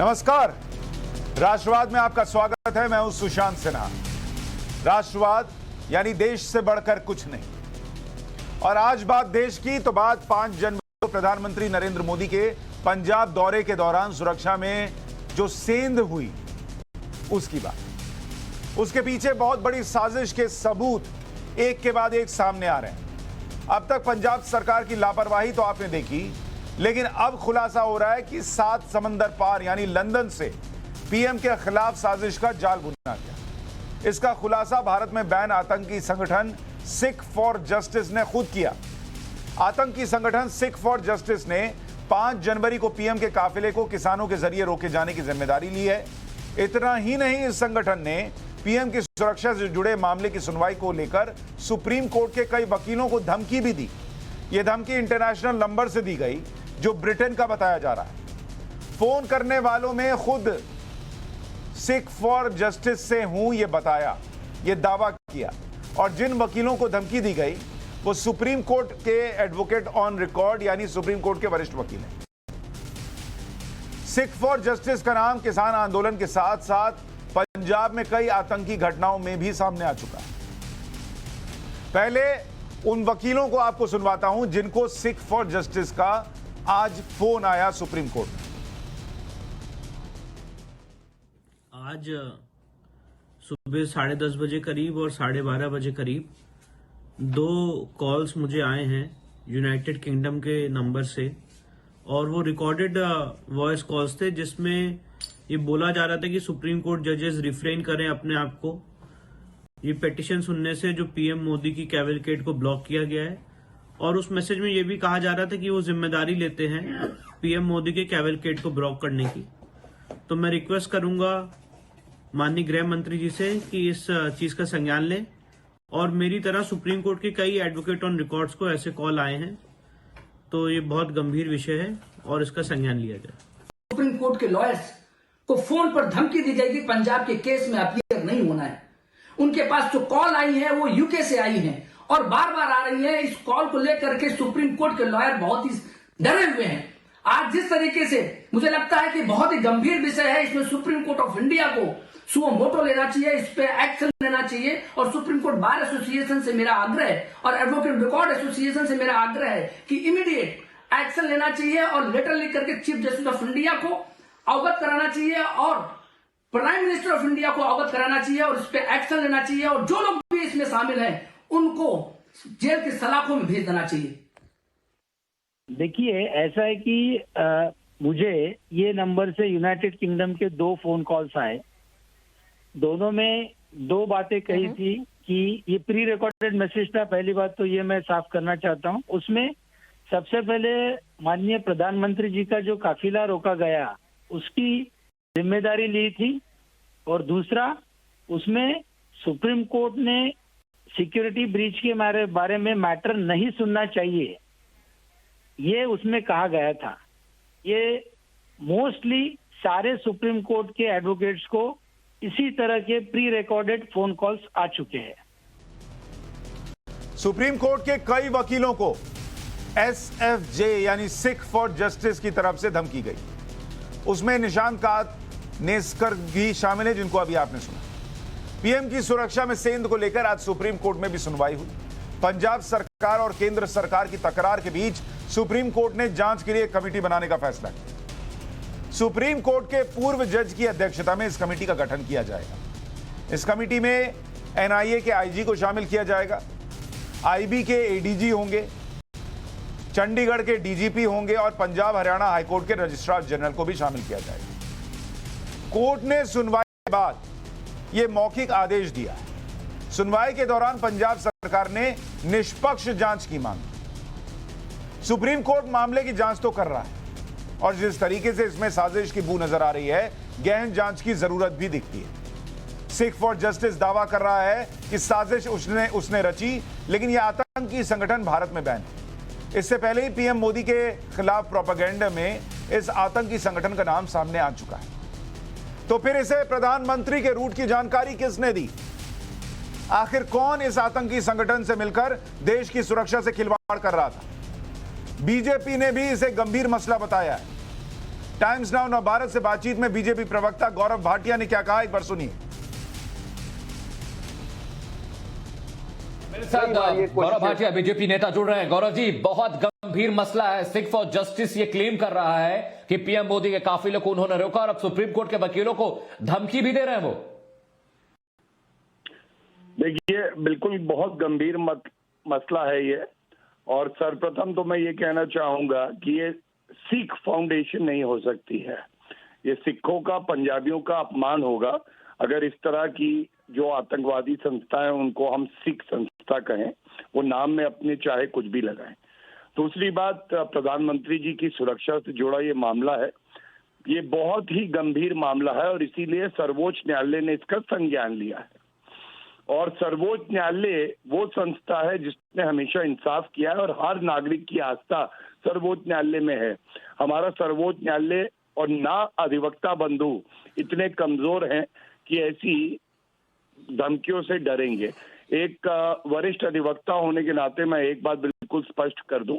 नमस्कार, राष्ट्रवाद में आपका स्वागत है। मैं हूं सुशांत सिन्हा। राष्ट्रवाद यानी देश से बढ़कर कुछ नहीं। और आज बात देश की तो बात 5 जनवरी को प्रधानमंत्री नरेंद्र मोदी के पंजाब दौरे के दौरान सुरक्षा में जो सेंध हुई उसकी बात। उसके पीछे बहुत बड़ी साजिश के सबूत एक के बाद एक सामने आ रहे हैं। अब तक पंजाब सरकार की लापरवाही तो आपने देखी, लेकिन अब खुलासा हो रहा है कि 7 समंदर पार यानी लंदन से पीएम के खिलाफ साजिश का जाल बुना गया। इसका खुलासा भारत में बैन आतंकी संगठन सिख फॉर जस्टिस ने खुद किया। आतंकी संगठन सिख फॉर जस्टिस ने 5 जनवरी को पीएम के काफिले को किसानों के जरिए रोके जाने की जिम्मेदारी ली है। इतना ही नहीं, इस संगठन ने पीएम की सुरक्षा से जुड़े मामले की सुनवाई को लेकर सुप्रीम कोर्ट के कई वकीलों को धमकी भी दी। यह धमकी इंटरनेशनल नंबर से दी गई जो ब्रिटेन का बताया जा रहा है। फोन करने वालों में खुद सिख फॉर जस्टिस से हूं यह बताया, यह दावा किया। और जिन वकीलों को धमकी दी गई वो सुप्रीम कोर्ट के एडवोकेट ऑन रिकॉर्ड यानी सुप्रीम कोर्ट के वरिष्ठ वकील हैं। सिख फॉर जस्टिस का नाम किसान आंदोलन के साथ साथ पंजाब में कई आतंकी घटनाओं में भी सामने आ चुका है। पहले उन वकीलों को आपको सुनवाता हूं जिनको सिख फॉर जस्टिस का आज फोन आया सुप्रीम कोर्ट में। आज सुबह 10:30 बजे करीब और 12:30 बजे करीब 2 कॉल्स मुझे आए हैं यूनाइटेड किंगडम के नंबर से, और वो रिकॉर्डेड वॉइस कॉल्स थे जिसमें ये बोला जा रहा था कि सुप्रीम कोर्ट जजेस रिफ्रेन करें अपने आप को ये पिटीशन सुनने से जो पीएम मोदी की कैवलकेड को ब्लॉक किया गया है। और उस मैसेज में ये भी कहा जा रहा था कि वो जिम्मेदारी लेते हैं पीएम मोदी के कैवलकेड को ब्लॉक करने की। तो मैं रिक्वेस्ट करूंगा माननीय गृह मंत्री जी से कि इस चीज का संज्ञान लें, और मेरी तरह सुप्रीम कोर्ट के कई एडवोकेट ऑन रिकॉर्ड्स को ऐसे कॉल आए हैं, तो ये बहुत गंभीर विषय है और इसका संज्ञान लिया जाए। सुप्रीम कोर्ट के लॉयर्स को फोन पर धमकी दी जाएगी पंजाब के केस में अपीयर नहीं होना है। उनके पास जो कॉल आई है वो यूके से आई है और बार बार आ रही है। इस कॉल को लेकर के सुप्रीम कोर्ट के लॉयर बहुत ही डरे हुए हैं। आज जिस तरीके से मुझे लगता है कि बहुत ही गंभीर विषय है, इसमें सुप्रीम कोर्ट ऑफ इंडिया को सुओ मोटो लेना चाहिए, इस पे एक्शन लेना चाहिए। और सुप्रीम कोर्ट बार एसोसिएशन से मेरा आग्रह है और एडवोकेट रिकॉर्ड एसोसिएशन से मेरा आग्रह है कि इमीडिएट एक्शन लेना चाहिए और लेटर लिख करके चीफ जस्टिस ऑफ इंडिया को अवगत कराना चाहिए और प्राइम मिनिस्टर ऑफ इंडिया को अवगत कराना चाहिए और इस पे एक्शन लेना चाहिए। और जो लोग भी इसमें शामिल हैं उनको जेल की सलाखों में भेज देना चाहिए। देखिए, ऐसा है कि मुझे ये नंबर से यूनाइटेड किंगडम के 2 फोन कॉल्स आए। दोनों में 2 बातें कही थी कि ये प्री रिकॉर्डेड मैसेज था। पहली बात तो ये मैं साफ करना चाहता हूँ। उसमें सबसे पहले माननीय प्रधानमंत्री जी का जो काफिला रोका गया उसकी जिम्मेदारी ली थी, और दूसरा उसमें सुप्रीम कोर्ट ने सिक्योरिटी ब्रीच के बारे में मैटर नहीं सुनना चाहिए, ये उसमें कहा गया था। ये मोस्टली सारे सुप्रीम कोर्ट के एडवोकेट्स को इसी तरह के प्री रिकॉर्डेड फोन कॉल्स आ चुके हैं। सुप्रीम कोर्ट के कई वकीलों को SFJ यानी सिख फॉर जस्टिस की तरफ से धमकी गई। उसमें निशांत कातनेस्कर भी शामिल है जिनको अभी आपने सुना। पीएम की सुरक्षा में सेंध को लेकर आज सुप्रीम कोर्ट में भी सुनवाई हुई। पंजाब सरकार और केंद्र सरकार की तकरार के बीच सुप्रीम कोर्ट ने जांच के लिए कमेटी बनाने का फैसला किया। सुप्रीम कोर्ट के पूर्व जज की अध्यक्षता में इस कमेटी का गठन किया जाएगा। इस कमेटी में NIA के IG को शामिल किया जाएगा, IB के ADG होंगे, चंडीगढ़ के DGP होंगे और पंजाब हरियाणा हाईकोर्ट के रजिस्ट्रार जनरल को भी शामिल किया जाएगा। कोर्ट ने सुनवाई के बाद यह मौखिक आदेश दिया है। सुनवाई के दौरान पंजाब सरकार ने निष्पक्ष जांच की मांग। सुप्रीम कोर्ट मामले की जांच तो कर रहा है और जिस तरीके से इसमें साजिश की बू नजर आ रही है, गहन जांच की जरूरत भी दिखती है। सिख फॉर जस्टिस दावा कर रहा है कि साजिश उसने रची, लेकिन यह आतंकी संगठन भारत में बैन है। इससे पहले ही पीएम मोदी के खिलाफ प्रोपेगेंडा में इस आतंकी संगठन का नाम सामने आ चुका है। तो फिर इसे प्रधानमंत्री के रूट की जानकारी किसने दी? आखिर कौन इस आतंकी संगठन से मिलकर देश की सुरक्षा से खिलवाड़ कर रहा था? बीजेपी ने भी इसे गंभीर मसला बताया है। टाइम्स नाउ भारत से बातचीत में बीजेपी प्रवक्ता गौरव भाटिया ने क्या कहा, एक बार सुनिए। मेरे साथ गौरव भाटिया बीजेपी नेता जुड़ रहे हैं। गौरव जी, बहुत गंभीर मसला है, सिख फॉर जस्टिस ये क्लेम कर रहा है कि पीएम मोदी के काफिले को उन्होंने रोका और अब सुप्रीम कोर्ट के वकीलों को धमकी भी दे रहे हैं वो। देखिए, बिल्कुल बहुत गंभीर मसला है ये। और सर्वप्रथम तो मैं ये कहना चाहूंगा कि ये सिख फाउंडेशन नहीं हो सकती है। ये सिखों का, पंजाबियों का अपमान होगा अगर इस तरह की जो आतंकवादी संस्थाएं उनको हम सिख संस्था कहें, वो नाम में अपने चाहे कुछ भी लगाएं। दूसरी बात, प्रधानमंत्री जी की सुरक्षा से जुड़ा ये मामला है, ये बहुत ही गंभीर मामला है और इसीलिए सर्वोच्च न्यायालय ने इसका संज्ञान लिया है। और सर्वोच्च न्यायालय वो संस्था है जिसने हमेशा इंसाफ किया है और हर नागरिक की आस्था सर्वोच्च न्यायालय में है। हमारा सर्वोच्च न्यायालय और ना अधिवक्ता बंधु इतने कमजोर हैं कि ऐसी धमकियों से डरेंगे। एक वरिष्ठ अधिवक्ता होने के नाते मैं एक बात बिल्कुल स्पष्ट कर दूं,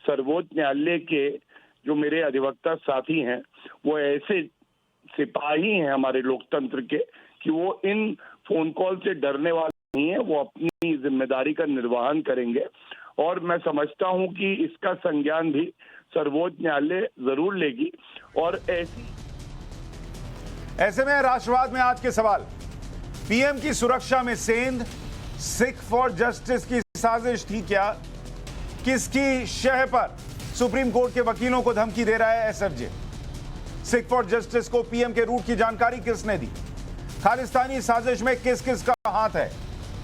सर्वोच्च न्यायालय के जो मेरे अधिवक्ता साथी हैं वो ऐसे सिपाही हैं हमारे लोकतंत्र के कि वो इन फोन कॉल से डरने वाले नहीं है। वो अपनी जिम्मेदारी का निर्वहन करेंगे और मैं समझता हूं कि इसका संज्ञान भी सर्वोच्च न्यायालय जरूर लेगी। और ऐसे में राष्ट्रवाद में आज के सवाल, पीएम की सुरक्षा में सेंध, सिख फॉर जस्टिस की साजिश थी क्या? किसकी शह पर सुप्रीम कोर्ट के वकीलों को धमकी दे रहा है एसएफजे? सिख फॉर जस्टिस को पीएम के रूट की जानकारी किसने दी? खालिस्तानी साजिश में किस किस का हाथ है?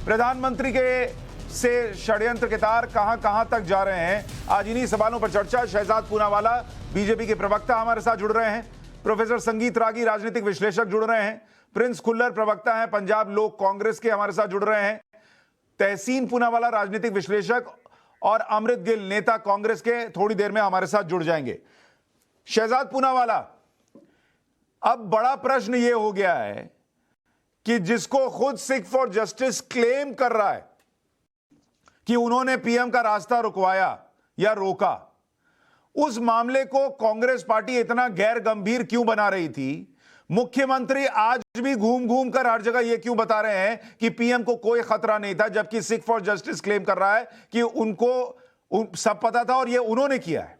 प्रधानमंत्री के से षड्यंत्र के तार कहां कहां तक जा रहे हैं? आज इन्हीं सवालों पर चर्चा। शहजाद पूनावाला बीजेपी के प्रवक्ता हमारे साथ जुड़ रहे हैं, प्रोफेसर संगीत रागी राजनीतिक विश्लेषक जुड़ रहे हैं, प्रिंस खुल्लर प्रवक्ता हैं पंजाब लोक कांग्रेस के हमारे साथ जुड़ रहे हैं, तहसीन पूनावाला राजनीतिक विश्लेषक और अमृत गिल नेता कांग्रेस के थोड़ी देर में हमारे साथ जुड़ जाएंगे। शहजाद पूनावाला, अब बड़ा प्रश्न यह हो गया है कि जिसको खुद सिख फॉर जस्टिस क्लेम कर रहा है कि उन्होंने पीएम का रास्ता रुकवाया या रोका, उस मामले को कांग्रेस पार्टी इतना गैर गंभीर क्यों बना रही थी? मुख्यमंत्री आज भी घूम घूम कर हर जगह यह क्यों बता रहे हैं कि पीएम को कोई खतरा नहीं था, जबकि सिख फॉर जस्टिस क्लेम कर रहा है कि उनको सब पता था और यह उन्होंने किया है?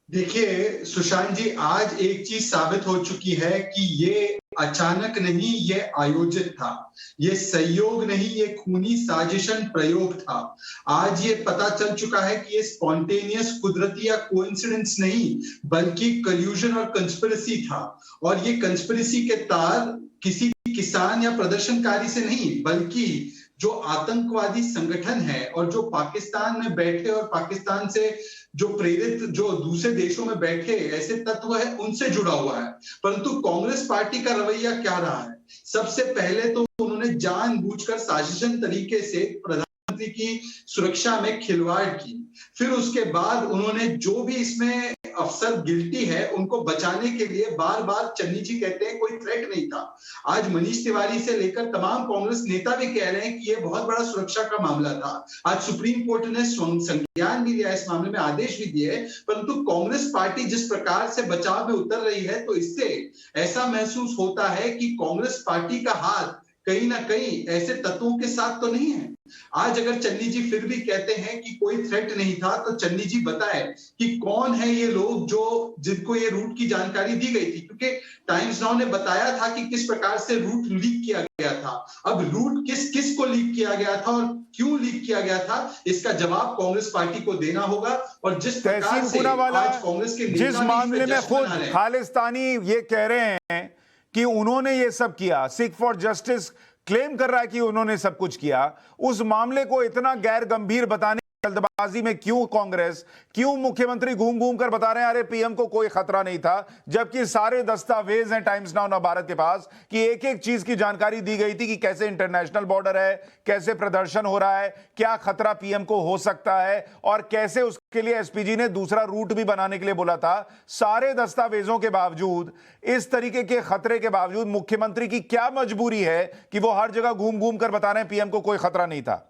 देखिए सुशांत जी, आज एक चीज साबित हो चुकी है कि ये अचानक नहीं, ये आयोजित था, ये सहयोग नहीं, ये खूनी साजिशन प्रयोग था। आज ये पता चल चुका है कि ये स्पॉन्टेनियस, कुदरती या कोइंसिडेंस नहीं, बल्कि कल्यूजन और कंस्पिरेसी था। और ये कंस्पिरेसी के तार किसी किसान या प्रदर्शनकारी से नहीं, बल्कि जो आतंकवादी संगठन है और जो पाकिस्तान में बैठे और पाकिस्तान से जो प्रेरित जो दूसरे देशों में बैठे ऐसे तत्व है, उनसे जुड़ा हुआ है। परंतु कांग्रेस पार्टी का रवैया क्या रहा है? सबसे पहले तो उन्होंने जानबूझकर साजिशन तरीके से प्रधानमंत्री की सुरक्षा में खिलवाड़ की। फिर उसके बाद उन्होंने जो भी इसमें अफसर गिल्टी है उनको बचाने के लिए बार बार, चन्नी जी कहते हैं कोई थ्रेट नहीं था। आज मनीष तिवारी से लेकर तमाम कांग्रेस नेता भी कह रहे हैं कि यह बहुत बड़ा सुरक्षा का मामला था। आज सुप्रीम कोर्ट ने संज्ञान भी लिया, इस मामले में आदेश भी दिए। परंतु कांग्रेस पार्टी जिस प्रकार से बचाव में उतर रही है, तो इससे ऐसा महसूस होता है कि कांग्रेस पार्टी का हाथ कहीं ना कहीं ऐसे तत्वों के साथ तो नहीं है। आज अगर चन्नी जी फिर भी कहते हैं कि कोई थ्रेट नहीं था, तो चन्नी जी बताए कि कौन है ये लोग जो जिनको ये रूट की जानकारी दी गई थी? क्योंकि टाइम्स नाउ ने बताया था कि किस प्रकार से रूट लीक किया गया था। अब रूट किस को लीक किया गया था और क्यों लीक किया गया था, इसका जवाब कांग्रेस पार्टी को देना होगा। और जिस प्रकार से आज कांग्रेस के जिस मामले में खुद खालिस्तानी ये कह रहे हैं कि उन्होंने ये सब किया, सिख फॉर जस्टिस क्लेम कर रहा है कि उन्होंने सब कुछ किया, उस मामले को इतना गैर गंभीर बताने जल्दबाजी में क्यों कांग्रेस, क्यों मुख्यमंत्री घूम घूम कर बता रहे हैं अरे पीएम को कोई खतरा नहीं था, जबकि सारे दस्तावेज हैं टाइम्स नाउ भारत के पास कि एक एक चीज की जानकारी दी गई थी कि कैसे इंटरनेशनल बॉर्डर है, कैसे प्रदर्शन हो रहा है, क्या खतरा पीएम को हो सकता है और कैसे उसके लिए एसपीजी ने दूसरा रूट भी बनाने के लिए बोला था। सारे दस्तावेजों के बावजूद, इस तरीके के खतरे के बावजूद मुख्यमंत्री की क्या मजबूरी है कि वो हर जगह घूम घूम कर बता रहे हैं पीएम को कोई खतरा नहीं था?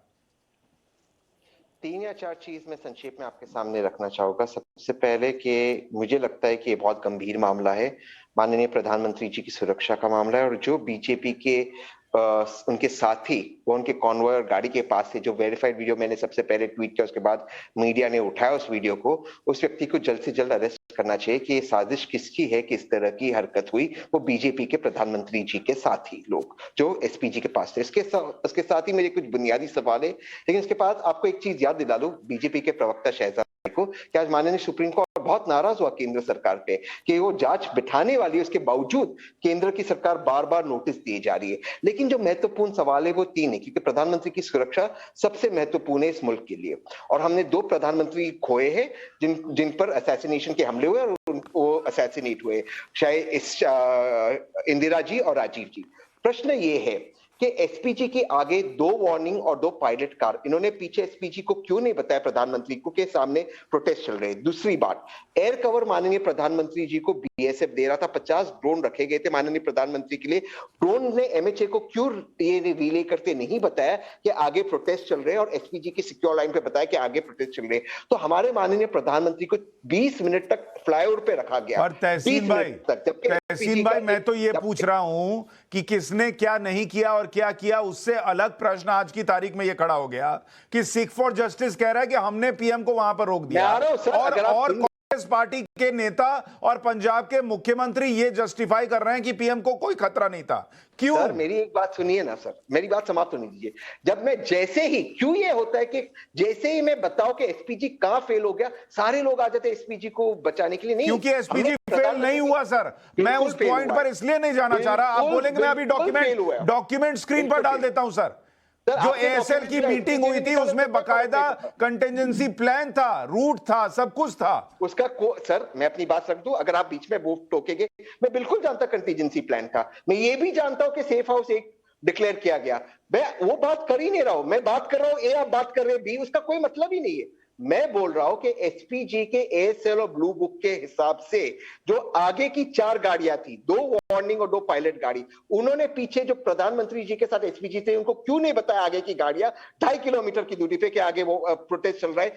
3 या 4 चीज मैं संक्षेप में आपके सामने रखना चाहूंगा। सबसे पहले कि मुझे लगता है कि ये बहुत गंभीर मामला है, माननीय प्रधानमंत्री जी की सुरक्षा का मामला है, और जो बीजेपी के उनके साथी वो उनके कॉन्वॉय और गाड़ी के पास से जो वेरीफाइड वीडियो मैंने सबसे पहले ट्वीट किया, उसके बाद मीडिया ने उठाया उस वीडियो को, उस व्यक्ति को जल्द से जल्द अरेस्ट करना चाहिए कि ये साजिश किसकी है, किस तरह की हरकत हुई। वो बीजेपी के प्रधानमंत्री जी के साथी लोग जो एसपीजी के पास थे। इसके साथ ही मेरे कुछ बुनियादी सवाल है, लेकिन इसके पास आपको एक चीज याद दिला दूं बीजेपी के प्रवक्ता शहजाद को कि आज माननीय सुप्रीम कोर्ट बहुत नाराज हुआ केंद्र सरकार पे कि वो जांच बिठाने वाली है, उसके बावजूद केंद्र की सरकार बार बार नोटिस दी जा रही है। लेकिन जो महत्वपूर्ण सवाल है वो 3 है, क्योंकि प्रधानमंत्री की सुरक्षा सबसे महत्वपूर्ण है इस मुल्क के लिए, और हमने 2 प्रधानमंत्री खोए हैं जिन पर असैसिनेशन के हमले हुए और वो असैसिनेट हुए, शायद इंदिरा जी और राजीव जी। प्रश्न ये है कि एसपीजी के आगे 2 वार्निंग और 2 पायलट कार, इन्होंने पीछे एसपीजी को क्यों नहीं बताया प्रधानमंत्री को के सामने प्रोटेस्ट चल रहे। दूसरी बात, एयर कवर माननीय प्रधानमंत्री जी को बीएसएफ दे रहा था, 50 ड्रोन रखे गए थे माननीय प्रधानमंत्री के लिए। ड्रोन ने एमएचए को क्यों ये रिले करते नहीं बताया कि आगे प्रोटेस्ट चल रहे हैं, और एसपीजी की सिक्योर लाइन पे बताया कि आगे प्रोटेस्ट चल रहे हैं। तो हमारे माननीय प्रधानमंत्री को 20 मिनट तक फ्लाईओवर पे रखा गया। और तहसीन भाई मैं तो ये पूछ रहा हूं कि किसने क्या नहीं किया और क्या किया, उससे अलग प्रश्न आज की तारीख में ये खड़ा हो गया कि सिख फॉर जस्टिस कह रहा है कि हमने पीएम को वहां पर रोक दिया, और कांग्रेस पार्टी के नेता और पंजाब के मुख्यमंत्री ये जस्टिफाई कर रहे हैं कि पीएम को कोई खतरा नहीं था। क्यों? सर मेरी एक बात सुनिए ना सर, मेरी बात समाप्त होने दीजिए। जब मैं जैसे ही, क्यों ये होता है कि जैसे ही मैं बताऊं कि एसपीजी कहां फेल हो गया, सारे लोग आ जाते हैं एसपीजी को बचाने के लिए। नहीं, क्योंकि एसपीजी फेल नहीं हुआ सर। मैं उस पॉइंट पर इसलिए नहीं जाना चाह रहा। आप बोलेंगे मैं अभी डॉक्यूमेंट स्क्रीन पर डाल देता हूं सर। जो एएसएल की मीटिंग हुई थी उसमें बकायदा कंटिजेंसी प्लान था, रूट था, सब कुछ था उसका। सर मैं अपनी बात रख दूं, अगर आप बीच में वो टोकेंगे, मैं बिल्कुल जानता कंटिजेंसी प्लान था। मैं ये भी जानता हूं कि सेफ हाउस एक डिक्लेयर किया गया। मैं वो बात कर ही नहीं रहा हूं, मैं बात कर रहा हूं ए, आप बात कर रहे हैं बी, उसका कोई मतलब ही नहीं है। मैं बोल रहा हूं कि एसपीजी के एएसएल और ब्लू बुक के हिसाब से जो आगे की 4 गाड़ियां थी, 2 वार्निंग और 2 पायलट गाड़ी, उन्होंने पीछे जो प्रधानमंत्री जी के साथ एसपीजी थे उनको क्यों नहीं बताया आगे की गाड़ियां 2.5 किलोमीटर की दूरी पे कि आगे वो प्रोटेस्ट चल रहा है।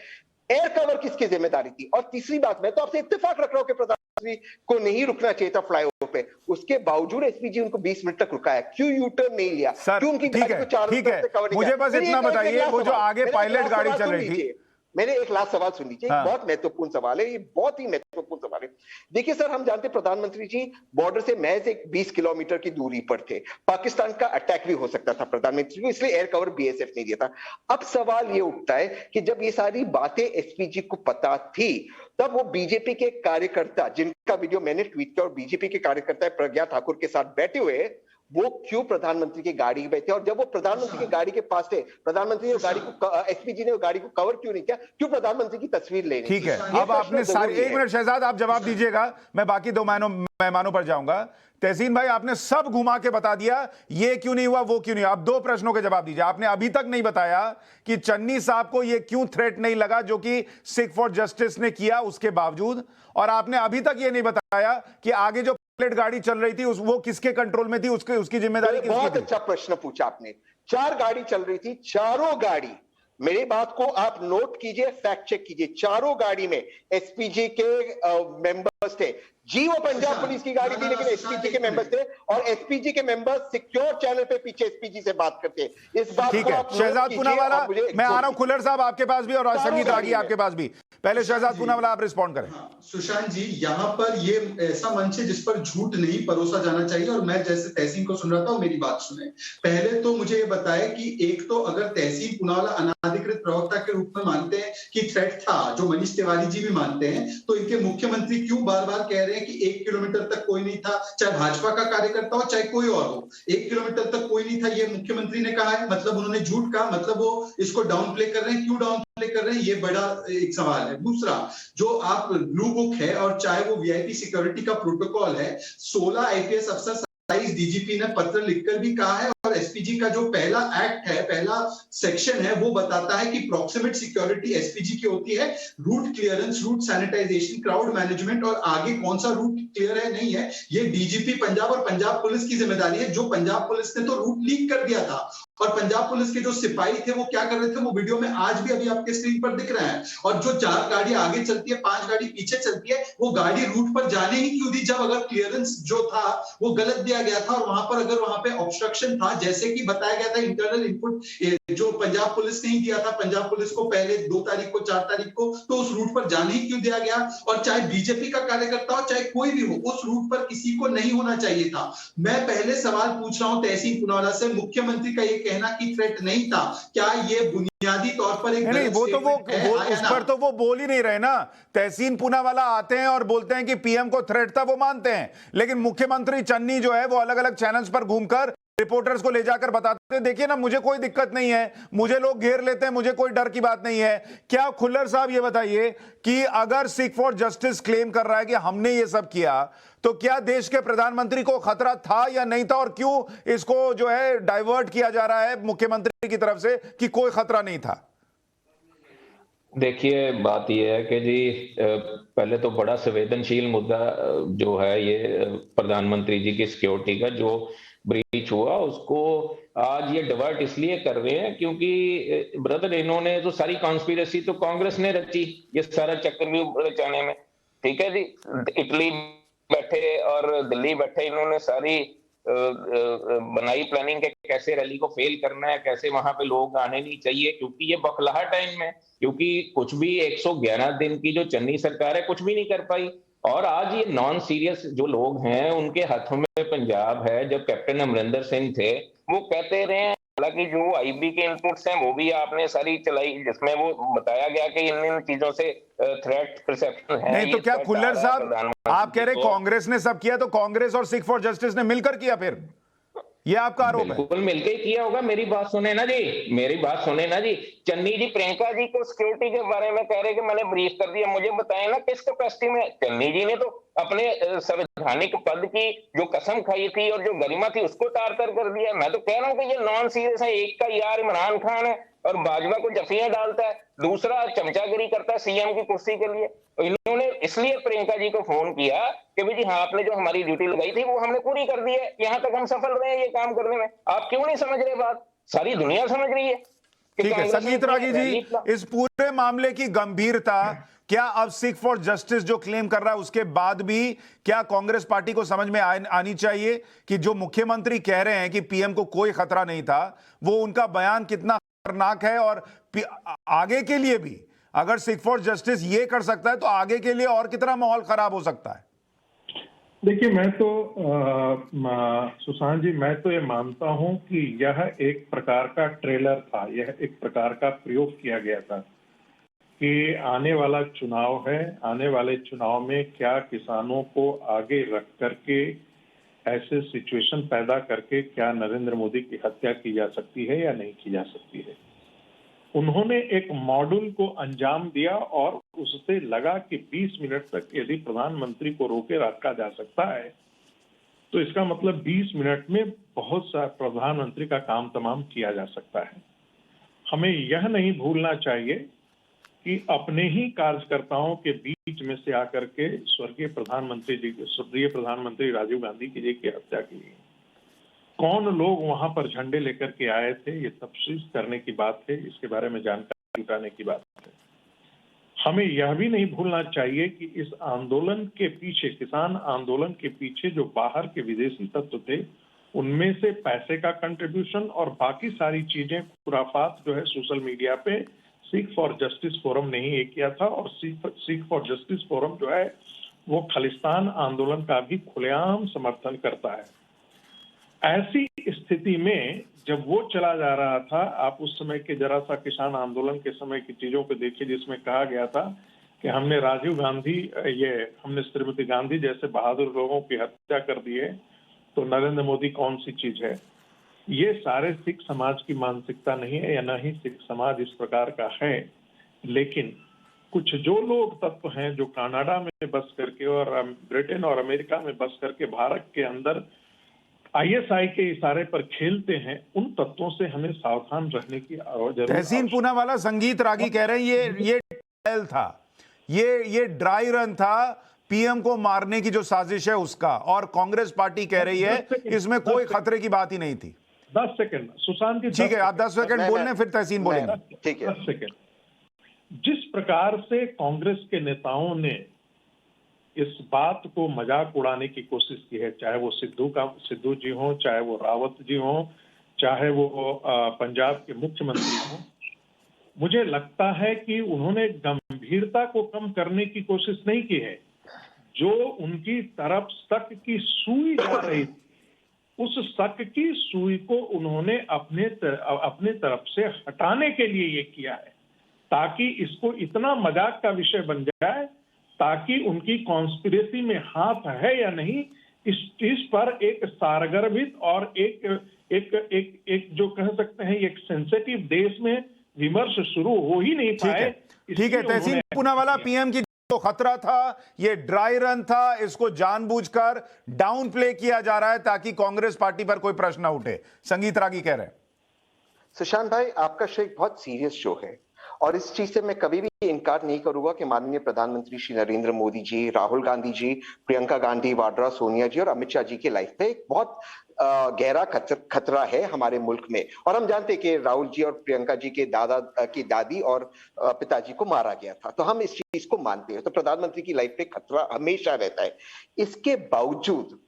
एयर कवर किसकी जिम्मेदारी थी? और तीसरी बात, मैं तो आपसे इत्तेफाक रख रहा हूं कि प्रधानमंत्री को नहीं रुकना चाहिए था फ्लाईओवर पे, उसके बावजूद एसपीजी उनको 20 मिनट तक रुकाया। क्यों यू टर्न नहीं लिया? क्यों उनकी गाड़ी को 4 ठीक है, मुझे बस इतना बताइए, वो जो आगे पायलट गाड़ी चल रही थी। मेरे एक लास्ट सवाल सुन लीजिए। हाँ। बहुत महत्वपूर्ण सवाल है, ये बहुत ही महत्वपूर्ण सवाल है। देखिए सर, हम जानते प्रधानमंत्री जी बॉर्डर से महज एक 20 किलोमीटर की दूरी पर थे। पाकिस्तान का अटैक भी हो सकता था प्रधानमंत्री को, इसलिए एयर कवर बीएसएफ नहीं दिया था। अब सवाल ये उठता है कि जब ये सारी बातें एसपीजी को पता थी, तब वो बीजेपी के कार्यकर्ता, जिनका वीडियो मैंने ट्वीट किया, और बीजेपी के कार्यकर्ता प्रज्ञा ठाकुर के साथ बैठे हुए, वो क्यों प्रधानमंत्री की गाड़ी में बैठे? और जब वो प्रधानमंत्री की गाड़ी के पास थे, प्रधानमंत्री ने गाड़ी को, एसपीजी ने गाड़ी को कवर क्यों नहीं किया? क्यों प्रधानमंत्री की तस्वीर लेनी? ठीक है, अब आपने सारी, 1 मिनट शहजाद आप जवाब दीजिएगा, मैं बाकी 2 मेहमानों पर जाऊंगा। तहसीन भाई आपने सब घुमा के बता दिया, ये क्यों नहीं हुआ, वो क्यों नहीं हुआ। आप 2 प्रश्नों के जवाब दीजिए। आपने अभी तक नहीं बताया कि चन्नी साहब को ये क्यों थ्रेट नहीं लगा जो कि सिख फॉर जस्टिस ने किया उसके बावजूद, और आपने अभी तक ये नहीं बताया कि आगे जो पायलट गाड़ी चल रही थी वो किसके कंट्रोल में थी, उसकी जिम्मेदारी किसकी थी? बहुत अच्छा प्रश्न पूछा आपने। 4 गाड़ी चल रही थी, चारों गाड़ी, मेरी बात को आप नोट कीजिए, फैक्ट चेक कीजिए, चारों गाड़ी में एसपीजी के मेंबर्स थे। जी वो पंजाब पुलिस की गाड़ी थी, लेकिन एसपीजी के मेंबर्स थे, और एसपीजी के मेंबर्स सिक्योर चैनल पे पीछे एसपीजी से बात करते हैं। इस बात को आप शहजाद पूनावाला, मैं आ रहा हूं खुल्लर साहब आपके पास भी, और संगीत रागी आपके पास भी। पहले शहजाद पूनावाला आप रिस्पॉन्ड करें। सुशांत जी, यहाँ पर ये ऐसा मंच है जिस पर झूठ नहीं परोसा जाना चाहिए, और मैं जैसे तहसीन को सुन रहा था, मेरी बात सुने। पहले तो मुझे ये बताए कि एक तो अगर तहसीन पूनावाला अनाधिकृत प्रवक्ता के रूप में मानते हैं कि थ्रेट था, जो मनीष तिवारी जी भी मानते हैं, तो इनके मुख्यमंत्री क्यों बार बार कह रहे हैं कि 1 किलोमीटर तक कोई नहीं था, चाहे भाजपा का कार्यकर्ता हो चाहे कोई और हो, 1 किलोमीटर तक कोई नहीं था, ये मुख्यमंत्री ने कहा है, मतलब उन्होंने झूठ कहा, मतलब वो इसको डाउन प्ले कर रहे हैं। क्यों डाउन प्ले कर रहे हैं, ये बड़ा एक सवाल है। दूसरा, जो आप ब्लू बुक है और चाहे वो वीआईपी सिक्योरिटी का प्रोटोकॉल है, 16 आईपीएस अफसर, 27 डीजीपी ने पत्र लिखकर भी कहा है, और एसपीजी का जो पहला एक्ट है, पहला सेक्शन है, वो बताता है कि प्रॉक्सिमेट सिक्योरिटी एसपीजी की होती है, route clearance, route sanitization, crowd management, और आगे कौन सा रूट क्लियर है नहीं है, ये डीजीपी पंजाब और पंजाब पुलिस की जिम्मेदारी है। जो पंजाब पुलिस ने तो रूट लीक कर दिया था, और पंजाब पुलिस के जो सिपाही थे वो क्या कर रहे थे, वो वीडियो में आज भी अभी आपके स्क्रीन पर दिख रहा है। और जो 4 गाड़ी आगे चलती है, 5 गाड़ी पीछे चलती है, वो गाड़ी रूट पर जाने ही क्यों दी, जब अगर क्लियरेंस जो था वो गलत दिया गया था और वहां पर अगर वहां पे ऑब्स्ट्रक्शन था, जैसे कि बताया गया था इंटरनल इनपुट जो पंजाब पुलिस ने ही दिया था पंजाब पुलिस को पहले 2 तारीख को 4 तारीख को, तो उस रूट पर जाने ही क्यों दिया गया। और चाहे बीजेपी का कार्यकर्ता हो चाहे कोई भी हो, उस रूट पर किसी को नहीं होना चाहिए था। मैं पहले सवाल पूछ रहा हूं तहसीन पुनावाला से, मुख्यमंत्री का ये कहना कि थ्रेट नहीं था, क्या ये बुनियादी तौर पर एक नहीं, वो तो उस पर तो वो बोल ही नहीं रहे ना। तहसीन पूनावाला आते हैं और बोलते हैं कि पीएम को थ्रेट था, वो मानते हैं, लेकिन मुख्यमंत्री चन्नी जो है वो अलग अलग चैनल्स पर घूमकर रिपोर्टर्स को ले जाकर बताते हैं देखिए ना मुझे कोई दिक्कत नहीं है, मुझे लोग घेर लेते हैं, मुझे कोई डर की बात नहीं है। क्या खुल्लर साहब ये बताइए कि अगर सिख फॉर जस्टिस क्लेम कर रहा है कि हमने ये सब किया, तो क्या देश के प्रधानमंत्री को खतरा था या नहीं था, और क्यों इसको जो है डाइवर्ट किया जा रहा है मुख्यमंत्री की तरफ से कि कोई खतरा नहीं था? देखिए बात यह है कि जी पहले तो बड़ा संवेदनशील मुद्दा जो है ये प्रधानमंत्री जी की सिक्योरिटी का जो ब्रीच हुआ, उसको आज ये डिवर्ट इसलिए कर रहे हैं क्योंकि ब्रदर इन्होंने तो सारी कॉन्स्पिरेसी तो कांग्रेस ने रची, ये सारा चक्रव्यूह रचाने में, ठीक है जी। इटली बैठे और दिल्ली बैठे इन्होंने सारी बनाई प्लानिंग के कैसे रैली को फेल करना है, कैसे वहां पे लोग आने नहीं चाहिए, क्योंकि ये बखलाहट टाइम में, क्योंकि कुछ भी 111 दिन की जो चन्नी सरकार है कुछ भी नहीं कर पाई। और आज ये नॉन सीरियस जो लोग हैं उनके हाथों में पंजाब है। जब कैप्टन अमरिंदर सिंह थे वो कहते रहे हैं, हालांकि जो आईबी के इनपुट्स हैं वो भी आपने सारी चलाई, जिसमें वो बताया गया कि इन चीजों से थ्रेट परसेप्शन है। नहीं तो क्या खुल्लर साहब आप कह रहे कांग्रेस ने सब किया, तो कांग्रेस और सिख फॉर जस्टिस ने मिलकर किया, फिर ये आपका आरोप है? बिल्कुल मिलकर किया होगा। मेरी बात सुने ना जी, मेरी बात सुने ना जी। चन्नी जी प्रियंका जी को सिक्योरिटी के बारे में कह रहे कि मैंने ब्रीफ कर दिया, मुझे बताएं ना किस कैपेसिटी में। चन्नी जी ने तो अपने संवैधानिक पद की जो कसम खाई थी और जो गरिमा थी उसको तार तार कर दिया। मैं तो कह रहा हूं कि ये नॉन सीरियस है। एक का यार इमरान खान है और भाजपा को जफियां डालता है, दूसरा चमचागिरी करता है सीएम की कुर्सी के लिए। इन्होंने इसलिए प्रियंका जी को फोन किया कि भाई जी हाँ आपने जो हमारी ड्यूटी लगाई थी वो हमने पूरी कर दी है, यहाँ तक हम सफल रहे हैं ये काम करने में। आप क्यों नहीं समझ रहे बात? सारी दुनिया समझ रही है। ठीक है संगीत रागी जी, इस पूरे मामले की गंभीरता क्या अब सिख फॉर जस्टिस जो क्लेम कर रहा है उसके बाद भी क्या कांग्रेस पार्टी को समझ में आनी चाहिए कि जो मुख्यमंत्री कह रहे हैं कि पीएम को कोई खतरा नहीं था, वो उनका बयान कितना खतरनाक है, और आगे के लिए भी अगर सिख फॉर जस्टिस ये कर सकता है तो आगे के लिए और कितना माहौल खराब हो सकता है? देखिए मैं तो सुशांत जी, मैं तो ये मानता हूं कि यह एक प्रकार का ट्रेलर था, यह एक प्रकार का प्रयोग किया गया था कि आने वाला चुनाव है, आने वाले चुनाव में क्या किसानों को आगे रख करके ऐसे सिचुएशन पैदा करके क्या नरेंद्र मोदी की हत्या की जा सकती है या नहीं की जा सकती है। उन्होंने एक मॉड्यूल को अंजाम दिया और उससे लगा कि 20 मिनट तक यदि प्रधानमंत्री को रोके रखा जा सकता है तो इसका मतलब 20 मिनट में बहुत सा प्रधानमंत्री का काम तमाम किया जा सकता है। हमें यह नहीं भूलना चाहिए कि अपने ही कार्यकर्ताओं के बीच में से आकर के स्वर्गीय प्रधानमंत्री राजीव गांधी जी की हत्या की गई। कौन लोग वहां पर झंडे लेकर के आए थे ये तफ्तीश करने की बात है, इसके बारे में जानकारी जुटाने की बात है। हमें यह भी नहीं भूलना चाहिए कि इस आंदोलन के पीछे, किसान आंदोलन के पीछे जो बाहर के विदेशी तत्व थे उनमें से पैसे का कंट्रीब्यूशन और बाकी सारी चीजें खुराफात जो है सोशल मीडिया पे सिख फॉर जस्टिस फोरम ने ही ये किया था। और सिख फॉर जस्टिस फोरम जो है वो खालिस्तान आंदोलन का भी खुलेआम समर्थन करता है। ऐसी स्थिति में जब वो चला जा रहा था, आप उस समय के जरा सा किसान आंदोलन के समय की चीजों को देखिए जिसमें कहा गया था कि हमने राजीव गांधी हमने श्रीमती गांधी जैसे बहादुर लोगों की हत्या कर दी है तो नरेंद्र मोदी कौन सी चीज है। ये सारे सिख समाज की मानसिकता नहीं है या न ही सिख समाज इस प्रकार का है। लेकिन कुछ जो लोग तत्व हैं जो कनाडा में बस करके और ब्रिटेन और अमेरिका में बस करके भारत के अंदर आईएसआई के इशारे पर खेलते हैं, उन तत्वों से हमें सावधान रहने की जरूरत है। तहसीन पूनावाला, संगीत रागी कह रहे हैं ये ट्रायल था, ये ड्राई रन था पीएम को मारने की जो साजिश है उसका, और कांग्रेस पार्टी कह रही है इसमें कोई खतरे की बात ही नहीं थी। 10 सेकंड सुशांत जी, ठीक है, आप 10 सेकंड बोल लें, फिर तहसीन बोलेंगे। ठीक है। 10 सेकंड। जिस प्रकार से कांग्रेस के नेताओं ने इस बात को मजाक उड़ाने की कोशिश की है, चाहे वो सिद्धू जी हो, चाहे वो रावत जी हो, चाहे वो पंजाब के मुख्यमंत्री हो, मुझे लगता है कि उन्होंने गंभीरता को कम करने की कोशिश नहीं की है। जो उनकी तरफ शक की सुई जा रही थी, उस शक की सुई को उन्होंने अपने तरफ से हटाने के लिए ये किया है, ताकि इसको इतना मजाक का विषय बन जाए, ताकि उनकी कॉन्स्पिरेसी में हाथ है या नहीं, इस पर एक सारगर्भित और एक जो कह सकते हैं एक सेंसिटिव देश में विमर्श शुरू हो ही नहीं पाए। ठीक है, तहसीन पूनावाला, पीएम की तो खतरा था, ये ड्राई रन था, इसको जानबूझकर डाउन प्ले किया जा रहा है ताकि कांग्रेस पार्टी पर कोई प्रश्न न उठे, संगीत रागी कह रहे हैं। सुशांत भाई, आपका शो एक बहुत सीरियस शो है और इस चीज से मैं कभी भी इनकार नहीं करूंगा कि माननीय प्रधानमंत्री श्री नरेंद्र मोदी जी, राहुल गांधी जी, प्रियंका गांधी वाड्रा, सोनिया जी और अमित शाह जी की लाइफ पे एक बहुत गहरा खतरा है हमारे मुल्क में। और हम जानते हैं कि राहुल जी और प्रियंका जी के दादा की दादी और पिताजी को मारा गया था, तो हम इस चीज को मानते हैं। तो प्रधानमंत्री की लाइफ पे खतरा हमेशा रहता है। इसके बावजूद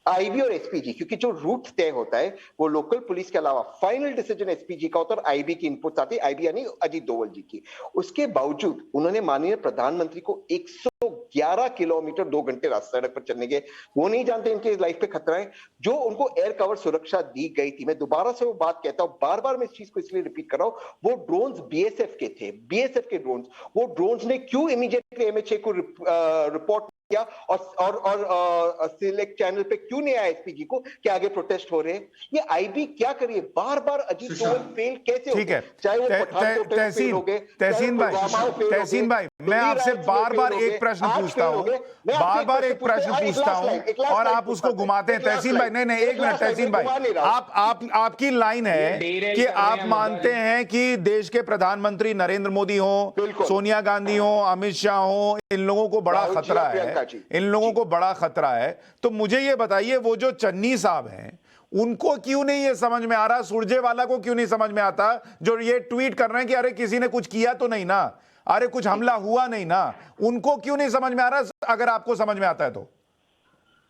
आईबी और एसपीजी, क्योंकि जो रूट तय होता है वो लोकल पुलिस के अलावा फाइनल डिसीजन एसपीजी का होता है और आईबी की इनपुट आती है, आईबी यानी अजीत डोवल जी की। उसके बावजूद उन्होंने माननीय प्रधानमंत्री को 111 किलोमीटर 2 घंटे रास्ता सड़क पर चलने के, वो नहीं जानते इनके लाइफ पे खतरा है। जो उनको एयर कवर सुरक्षा दी गई थी, मैं दोबारा से वो बात कहता हूं, बार बार मैं इस चीज को इसलिए रिपीट कर रहा हूं, वो ड्रोन्स बीएसएफ के थे, बीएसएफ के ड्रोन्स। वो ड्रोन्स ने क्यों इमीडिएटली एमएचए को रिपोर्ट किया और सिलेक्ट चैनल पे क्यों नहीं आया एसपीजी को कि आगे प्रोटेस्ट हो रहे हैं? ये आईबी क्या करिए, बार बार अजीत डोवल फेल कैसे हो? ठीक है, चाहे वो तहसीन भाई, मैं आपसे बार बार एक प्रश्न पूछता हूं, बार बार एक प्रश्न पूछता हूं और आप उसको घुमाते हैं। तहसीन भाई, नहीं, एक मिनट तहसीन भाई, आपकी लाइन है कि आप मानते हैं कि देश के प्रधानमंत्री नरेंद्र मोदी हो, सोनिया गांधी हो, अमित शाह हो, इन लोगों को बड़ा खतरा है, इन लोगों को बड़ा खतरा है। तो मुझे ये बताइए, वो जो चन्नी साहब हैं, उनको क्यों नहीं ये समझ में आ रहा? सुरजेवाला को क्यों नहीं समझ में आता, जो ये ट्वीट कर रहे हैं कि अरे किसी ने कुछ किया तो नहीं ना, अरे कुछ हमला हुआ नहीं ना? उनको क्यों नहीं समझ में आ रहा? अगर आपको समझ में आता है तो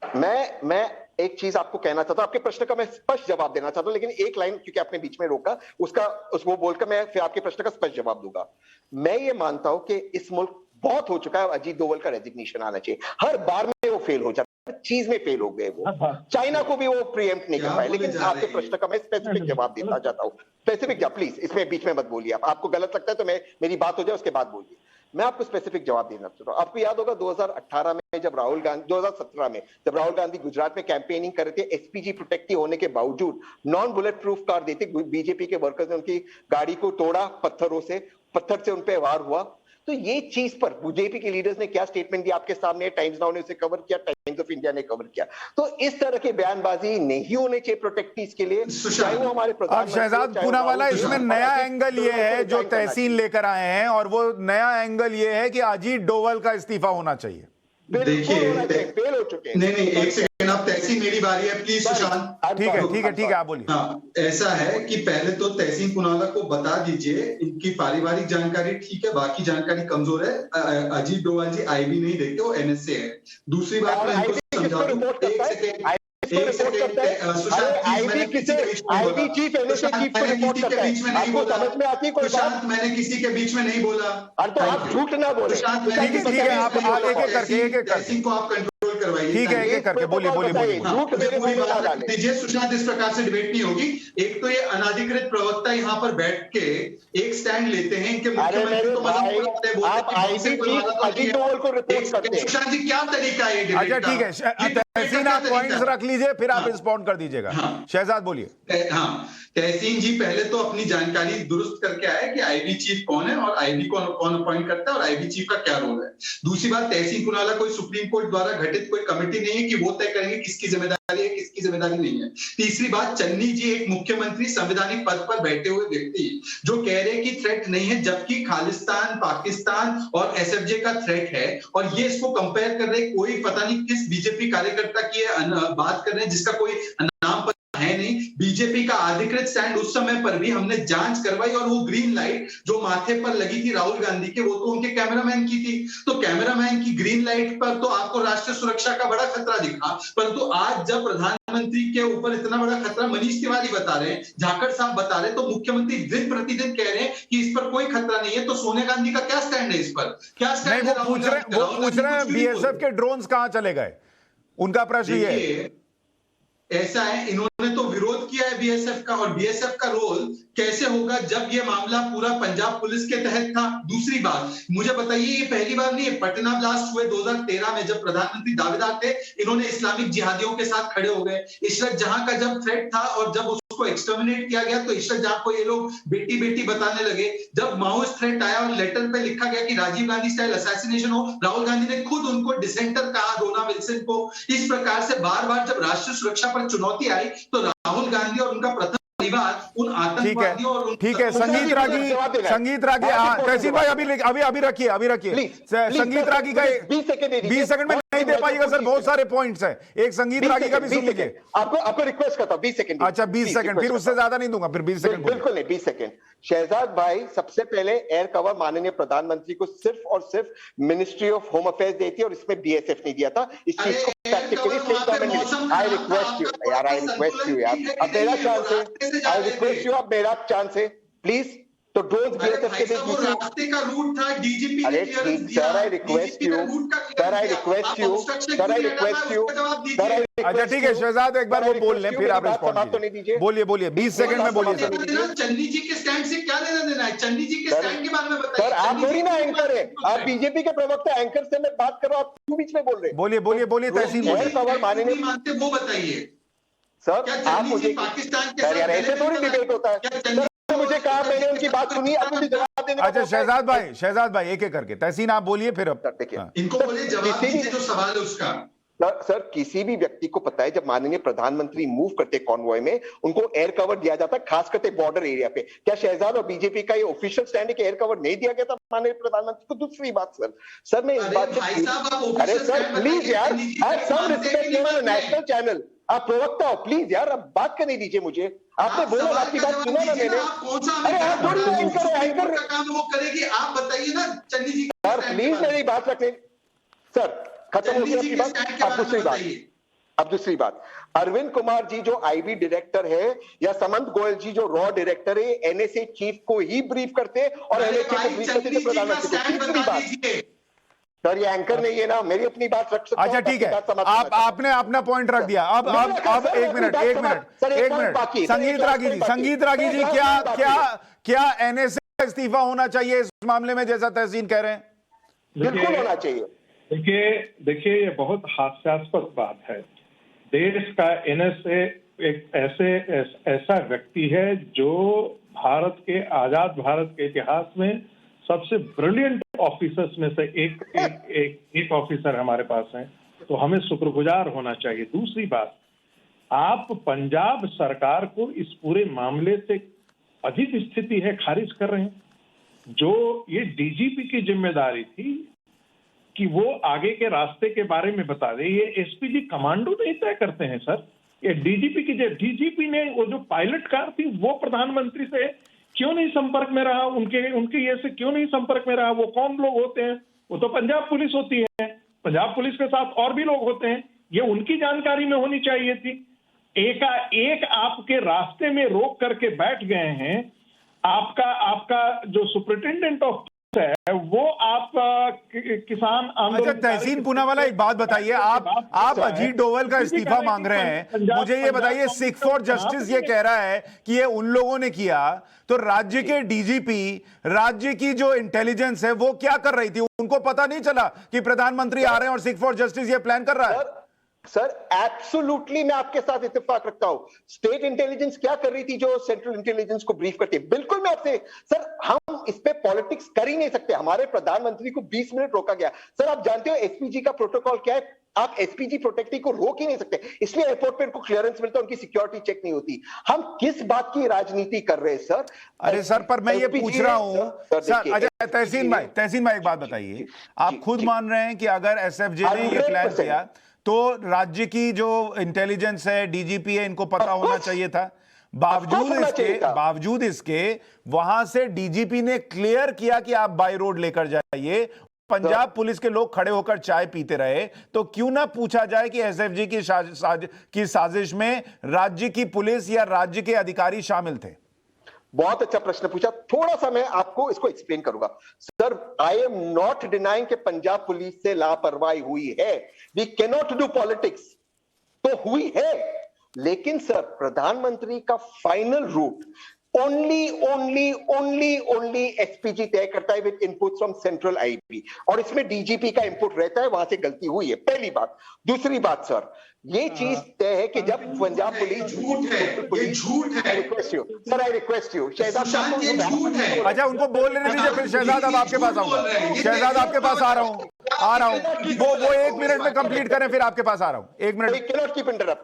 मैं एक चीज आपको कहना चाहता हूं, आपके प्रश्न का मैं स्पष्ट जवाब देना चाहता हूं, लेकिन एक लाइन क्योंकि आपने बीच में रोका, वो बोलकर मैं फिर आपके प्रश्न का स्पष्ट जवाब दूंगा। मैं ये मानता हूं कि इस मुल्क बहुत हो चुका है, अजीत डोवल का रेजिग्नेशन आना चाहिए। हर बार में वो फेल हो जाता है, चीज में फेल हो गए वो। चाइना को भी वो प्रीएम्प्ट नहीं कर पाए। लेकिन आपके प्रश्न का मैं स्पेसिफिक जवाब देना चाहता हूं, स्पेसिफिक जवाब। प्लीज इसमें बीच में मत बोलिए, आपको गलत लगता है तो मेरी बात हो जाए उसके बाद बोलिए। मैं आपको स्पेसिफिक जवाब देना चाहता हूं। आपको याद होगा 2018 में जब 2017 में जब राहुल गांधी गुजरात में कैंपेनिंग कर रहे थे, एसपीजी प्रोटेक्टिव होने के बावजूद नॉन बुलेट प्रूफ कार देते, बीजेपी के वर्कर्स ने उनकी गाड़ी को तोड़ा, पत्थर से उनपे वार हुआ। तो ये चीज पर बीजेपी के लीडर्स ने क्या स्टेटमेंट दिया आपके सामने, टाइम्स नाउ ने उसे कवर किया, टाइम्स ऑफ इंडिया ने कवर किया। तो इस तरह के बयानबाजी नहीं होने चाहिए प्रोटेक्टिव के लिए, चाहे वो हमारे अब शहजाद पूनावाला, इसमें नया एंगल ये है जो तहसीन लेकर आए हैं, और वो नया एंगल ये है कि अजीत डोवल का इस्तीफा होना चाहिए। देखिए, फेल हो चुके हैं। नहीं, एक सेकंड, आप तहसीन, मेरी बारी है, प्लीज सुशांत। ठीक है, आप बोलिए। हाँ, ऐसा है कि पहले तो तहसीन पूनावाला को बता दीजिए इनकी पारिवारिक जानकारी ठीक है, बाकी जानकारी कमजोर है। अजीत डोवल जी आईबी नहीं देखते, वो एनएसए है। दूसरी बात मैं इनको समझा दूं, एक second IB chief NSA chief को रिपोर्ट करता है। आपको समझ में आती है कोई बात? मैंने किसी के बीच में नहीं बोला। तो आप झूठ ना बोले। ठीक है, आप एक एक करके को आप कंट्रोल करवाइए। ठीक है, एक करके बोलिए। दीजिए सुशांत, इस प्रकार से डिबेट नहीं होगी। एक तो ये अनाधिकृत प्रवक्ता यहाँ पर बैठ के एक स्टैंड लेते हैं, इनके मुख्यमंत्री सुशांत जी, क्या तरीका है? अच्छा ठीक है, तहसीन आप पॉइंट्स रख लीजिए, फिर आप रिस्पॉन्ड कर दीजिएगा। शहजाद बोलिए। हाँ, तहसीन जी पहले तो अपनी जानकारी दुरुस्त करके आए कि आईबी चीफ कौन है और आईबी को कौन अपॉइंट करता है और आईबी चीफ का क्या रोल है। दूसरी बात, तहसीन पूनावाला कोई सुप्रीम कोर्ट द्वारा घटित कोई कमेटी नहीं है कि वो तय करेंगे किसकी जिम्मेदारी है, किसकी जिम्मेदारी नहीं है। तीसरी बात, चन्नी जी एक मुख्यमंत्री संवैधानिक पद पर बैठे हुए व्यक्ति जो कह रहे हैं कि थ्रेट नहीं है, जबकि खालिस्तान, पाकिस्तान और एसएफजे का थ्रेट है, और ये इसको कंपेयर कर रहे, कोई पता नहीं किस बीजेपी कार्यकर्ता की बात कर रहे हैं जिसका कोई नाम है नहीं। बीजेपी का अधिकृत स्टैंड उस समय पर भी हमने जांच करवाई, और वो ग्रीन लाइट जो माथे पर लगी थी राहुल गांधी के, वो तो उनके कैमरामैन की थी। तो कैमरामैन की ग्रीन लाइट पर तो आपको राष्ट्रीय सुरक्षा का बड़ा खतरा दिखा, परंतु आज जब प्रधानमंत्री के ऊपर इतना बड़ा खतरा मनीष तिवारी बता रहे हैं, झाकड़ साहब बता रहे हैं, तो मुख्यमंत्री दिन प्रतिदिन कह रहे हैं कि इस पर कोई खतरा नहीं है, तो सोनिया गांधी का क्या स्टैंड है इस पर? क्या स्टैंड है? वो पूछ रहे हैं बीएसएफ के ड्रोन्स कहां चले गए, उनका प्रश्न ये है। ऐसा है, इन्होंने तो विरोध किया है बीएसएफ का, और बीएसएफ का रोल कैसे होगा जब ये मामला पूरा पंजाब पुलिस के तहत था। दूसरी बात, मुझे बताइए, ये पहली बार नहीं है, पटना ब्लास्ट हुए 2013 में, जब प्रधानमंत्री दावेदार थे, इन्होंने इस्लामिक जिहादियों के साथ खड़े हो गए। इशरत जहां का जब थ्रेट था और जब उसको एक्सटर्मिनेट किया गया, तो इशरत जहां को ये लोग बेटी बेटी बताने लगे। जब माओइस्ट थ्रेट आया और लेटर पे लिखा गया कि राजीव गांधी स्टाइल असैसिनेशन हो, राहुल गांधी ने खुद उनको डिसेंटर कहा, डोना विल्सन को। इस प्रकार से बार बार जब राष्ट्रीय सुरक्षा पर चुनौती आई, तो राहुल गांधी और उनका प्रथम परिवार उन आतंकवादियों और ठीक है, संगीत रागी तहसीन भाई अभी रखिए संगीत रागी का 20 सेकंड में नहीं दे पाइएगा सर, बहुत सारे पॉइंट्स हैं, एक संगीत रागी का भी सुन लीजिए। आपको रिक्वेस्ट करता हूं 20 सेकंड। अच्छा 20 सेकंड, फिर उससे ज्यादा नहीं दूंगा, फिर 20 सेकंड। बिल्कुल नहीं, 20 सेकंड। शहजाद भाई, सबसे पहले एयर कवर माननीय प्रधानमंत्री को सिर्फ और सिर्फ मिनिस्ट्री ऑफ होम अफेयर्स देती है, और इसमें बीएसएफ नहीं दिया था। इस चीज को प्रैक्टिकली आई रिक्वेस्ट यू यार, अब मेरा चांस है, आई रिक्वेस्ट यू, अब मेरा चांस है प्लीज। तो ड्रोन्स बीएसएफ के रास्ते का रूट था, डीजीपी अरे सर आई रिक्वेस्ट यू, अच्छा ठीक है शहजाद, एक बार वो बोल लें, फिर आप रिस्पॉन्ड कीजिए। बोलिए 20 सेकंड में बोलिए सर। चन्नी जी के स्टैंड से क्या लेना देना है? चन्नी जी के स्टैंड के बारे में बताइए। सर आप थोड़ी ना एंकर है, आप बीजेपी के प्रवक्ता, एंकर से मैं बात कर रहा हूं, आप क्यों बीच में बोल रहे हैं? बोलिए तहसीन नहीं मानते वो बताइए सर। आप मुझे पाकिस्तान के यार ऐसे थोड़ी डिबेट होता है। मुझे कहा, मैंने उनकी बात सुनी, अब मुझे जवाब देने। अच्छा शहजाद भाई एक एक करके, तहसीन आप बोलिए, फिर अब देखिए इनको बोलिए जवाब दीजिए जो सवाल है उसका। सर किसी भी व्यक्ति को पता है, जब माननीय प्रधानमंत्री मूव करते कॉन्वॉय में, उनको एयर कवर दिया जाता है, खास करके बॉर्डर एरिया पे। क्या शहजाद और बीजेपी का ये ऑफिशियल स्टैंड है कि एयर कवर नहीं दिया गया था माननीय प्रधानमंत्री को? दूसरी बात सर मैं इस बात से, अरे सर प्लीज यार, सम रिस्पेक्ट नेशनल चैनल, आप प्रवक्ता हो, प्लीज यार अब बात करने दीजिए मुझे। आपने बोला, आपकी बात सुना ना मैंने। अरे आप थोड़ी एंकर का काम वो करेगी, आप बताइए ना चन्नी जी। सर प्लीज मेरी बात रखने, सर खत्म हो गई आपकी बात। अब दूसरी बात, अरविंद कुमार जी जो आईबी डायरेक्टर है, या समंत गोयल जी जो रॉ डायरेक्टर है, एनएसए चीफ को ही ब्रीफ करते और एनएसए को ब्रीफ करते थे प्रधानमंत्री को। तीसरी बात सर, ये एंकर नहीं है ना, मेरी अपनी बात रख सकता हूं। अच्छा ठीक है, आपने अपना पॉइंट रख दिया। अब एक मिनट संगीत रागी जी क्या एनएसए इस्तीफा होना चाहिए इस मामले में, जैसा तहसीन कह रहे हैं? बिल्कुल होना चाहिए। देखिए ये बहुत हास्यास्पद बात है। देश का एनएसए एक ऐसा व्यक्ति है जो भारत के आजाद भारत के इतिहास में सबसे ब्रिलियंट ऑफिसर्स में से एक ऑफिसर हमारे पास है, तो हमें शुक्रगुजार होना चाहिए। दूसरी बात, आप पंजाब सरकार को इस पूरे मामले से अधिक स्थिति है खारिज कर रहे हैं। जो ये डीजीपी की जिम्मेदारी थी कि वो आगे के रास्ते के बारे में बता दे, ये एसपीजी कमांडो नहीं तय करते हैं सर। ये डीजीपी ने वो जो पायलट कार थी वो प्रधानमंत्री से क्यों नहीं संपर्क में रहा, उनके ये से क्यों नहीं संपर्क में रहा? वो कौन लोग होते हैं? वो तो पंजाब पुलिस होती है, पंजाब पुलिस के साथ और भी लोग होते हैं, ये उनकी जानकारी में होनी चाहिए थी। एक आपके रास्ते में रोक करके बैठ गए हैं। आपका जो सुपरिटेंडेंट ऑफ है वो आप किसान आंदोलन। अच्छा तहसीन पूनावाला, एक बात बताइए, आप अजीत डोवल का इस्तीफा मांग रहे हैं, मुझे ये बताइए, सिख फॉर जस्टिस ये कह रहा है कि ये उन लोगों ने किया, तो राज्य के डीजीपी, राज्य की जो इंटेलिजेंस है वो क्या कर रही थी? उनको पता नहीं चला कि प्रधानमंत्री आ रहे हैं और सिख फॉर जस्टिस ये प्लान कर रहा है? सर एब्सोल्युटली मैं आपके साथ इत्तेफाक रखता हूं। स्टेट इंटेलिजेंस क्या कर रही थी जो सेंट्रल इंटेलिजेंस को ब्रीफ करती है? बिल्कुल मैं आपसे, सर हम इस पे पॉलिटिक्स कर ही नहीं सकते। हमारे प्रधानमंत्री को 20 मिनट रोका गया। सर आप जानते हो एसपीजी का प्रोटोकॉल क्या है? आप एसपीजी प्रोटेक्टी को रोक ही नहीं सकते, इसलिए एयरपोर्ट पे उनको क्लियरेंस मिलता है, उनकी सिक्योरिटी चेक नहीं होती। हम किस बात की राजनीति कर रहे हैं सर? अरे सर, पर मैं ये पूछ रहा हूं सर। अच्छा तहसीन भाई एक बात बताइए, आप खुद मान रहे हैं कि अगर एसएफजे ने ये प्लान किया तो राज्य की जो इंटेलिजेंस है, डीजीपी है, इनको पता होना चाहिए था? बावजूद इसके वहां से डीजीपी ने क्लियर किया कि आप बाय रोड लेकर जाइए। पंजाब पुलिस के लोग खड़े होकर चाय पीते रहे, तो क्यों ना पूछा जाए कि एसएफजी की साजिश में राज्य की पुलिस या राज्य के अधिकारी शामिल थे? बहुत अच्छा प्रश्न पूछा। थोड़ा सा मैं आपको इसको एक्सप्लेन करूंगा। Sir, I am not denying कि पंजाब पुलिस से लापरवाही हुई है। We can not do politics, तो हुई है। लेकिन सर, प्रधानमंत्री का फाइनल रूट ओनली एसपीजी तय करता है with input from central IB, और इसमें डीजीपी का इनपुट रहता है। वहां से गलती हुई है, पहली बात। दूसरी बात सर, ये चीज तय है कि जब पंजाब पुलिस झूठ है, ये झूठ है। आई रिक्वेस्ट यू शहजाद साहब, ये झूठ है। अच्छा, उनको बोलने दीजिए, फिर शहजाद अब आपके पास आऊंगा। शहजाद आपके पास आ रहा हूं। वो 1 मिनट में कंप्लीट करें, फिर आपके पास आ रहा हूं। 1 मिनट।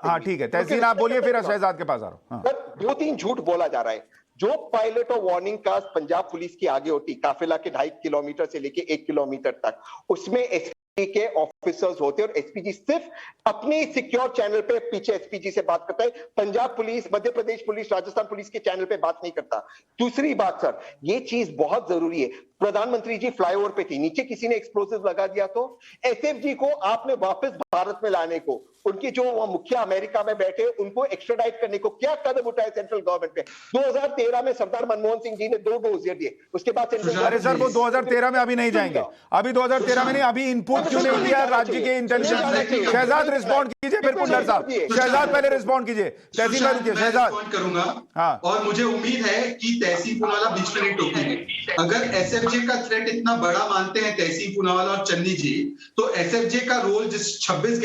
हाँ ठीक है, तहसीन आप बोलिए, फिर शहजाद के पास आ रहा हूं। 2-3 झूठ बोला जा रहा है। जो पायलट और वार्निंग कास्ट पंजाब पुलिस की आगे होती, काफिला के 2.5 किलोमीटर से लेके 1 किलोमीटर तक, उसमें एसपी के ऑफिसर्स होते हैं, और एसपीजी सिर्फ अपने सिक्योर चैनल पे पीछे एसपीजी से बात करता है। Punjab police, Madhya Pradesh police, Rajasthan police के चैनल पे बात नहीं करता। दूसरी बात सर, ये चीज बहुत जरूरी है। प्रधानमंत्री जी फ्लाईओवर पे थी, नीचे किसी ने एक्सप्लोसिव लगा दिया तो एसएफजी को आपने वापस भारत में लाने को, उनकी जो वहां मुखिया अमेरिका में बैठे उनको एक्स्ट्राडाइट करने को क्या कदम उठाए सेंट्रल गवर्नमेंट पे? 2013 में सरदार मनमोहन सिंह जी ने 2 डोज दिए, उसके बाद अरे सर, वो 2013 में अभी नहीं जाएंगे, अभी 2013 में नहीं, अभी इनपुट क्यों नहीं दिया राज्य के इंटेलिजेंस ने? शहजाद रिस्पॉन्ड कीजिए, फिर कुल्लर साहब। शहजाद पहले रिस्पॉन्ड कीजिए, तहसीन भाई रुकिए। शहजाद करूंगा। हाँ, और मुझे उम्मीद है कि तहसीन पूनावाला बीच में नहीं टोकेंगे। अगर एसएफजे का थ्रेट इतना बड़ा मानते हैं तहसीन पूनावाला और चन्नी जी, तो एसएफजे का रोल जिस 26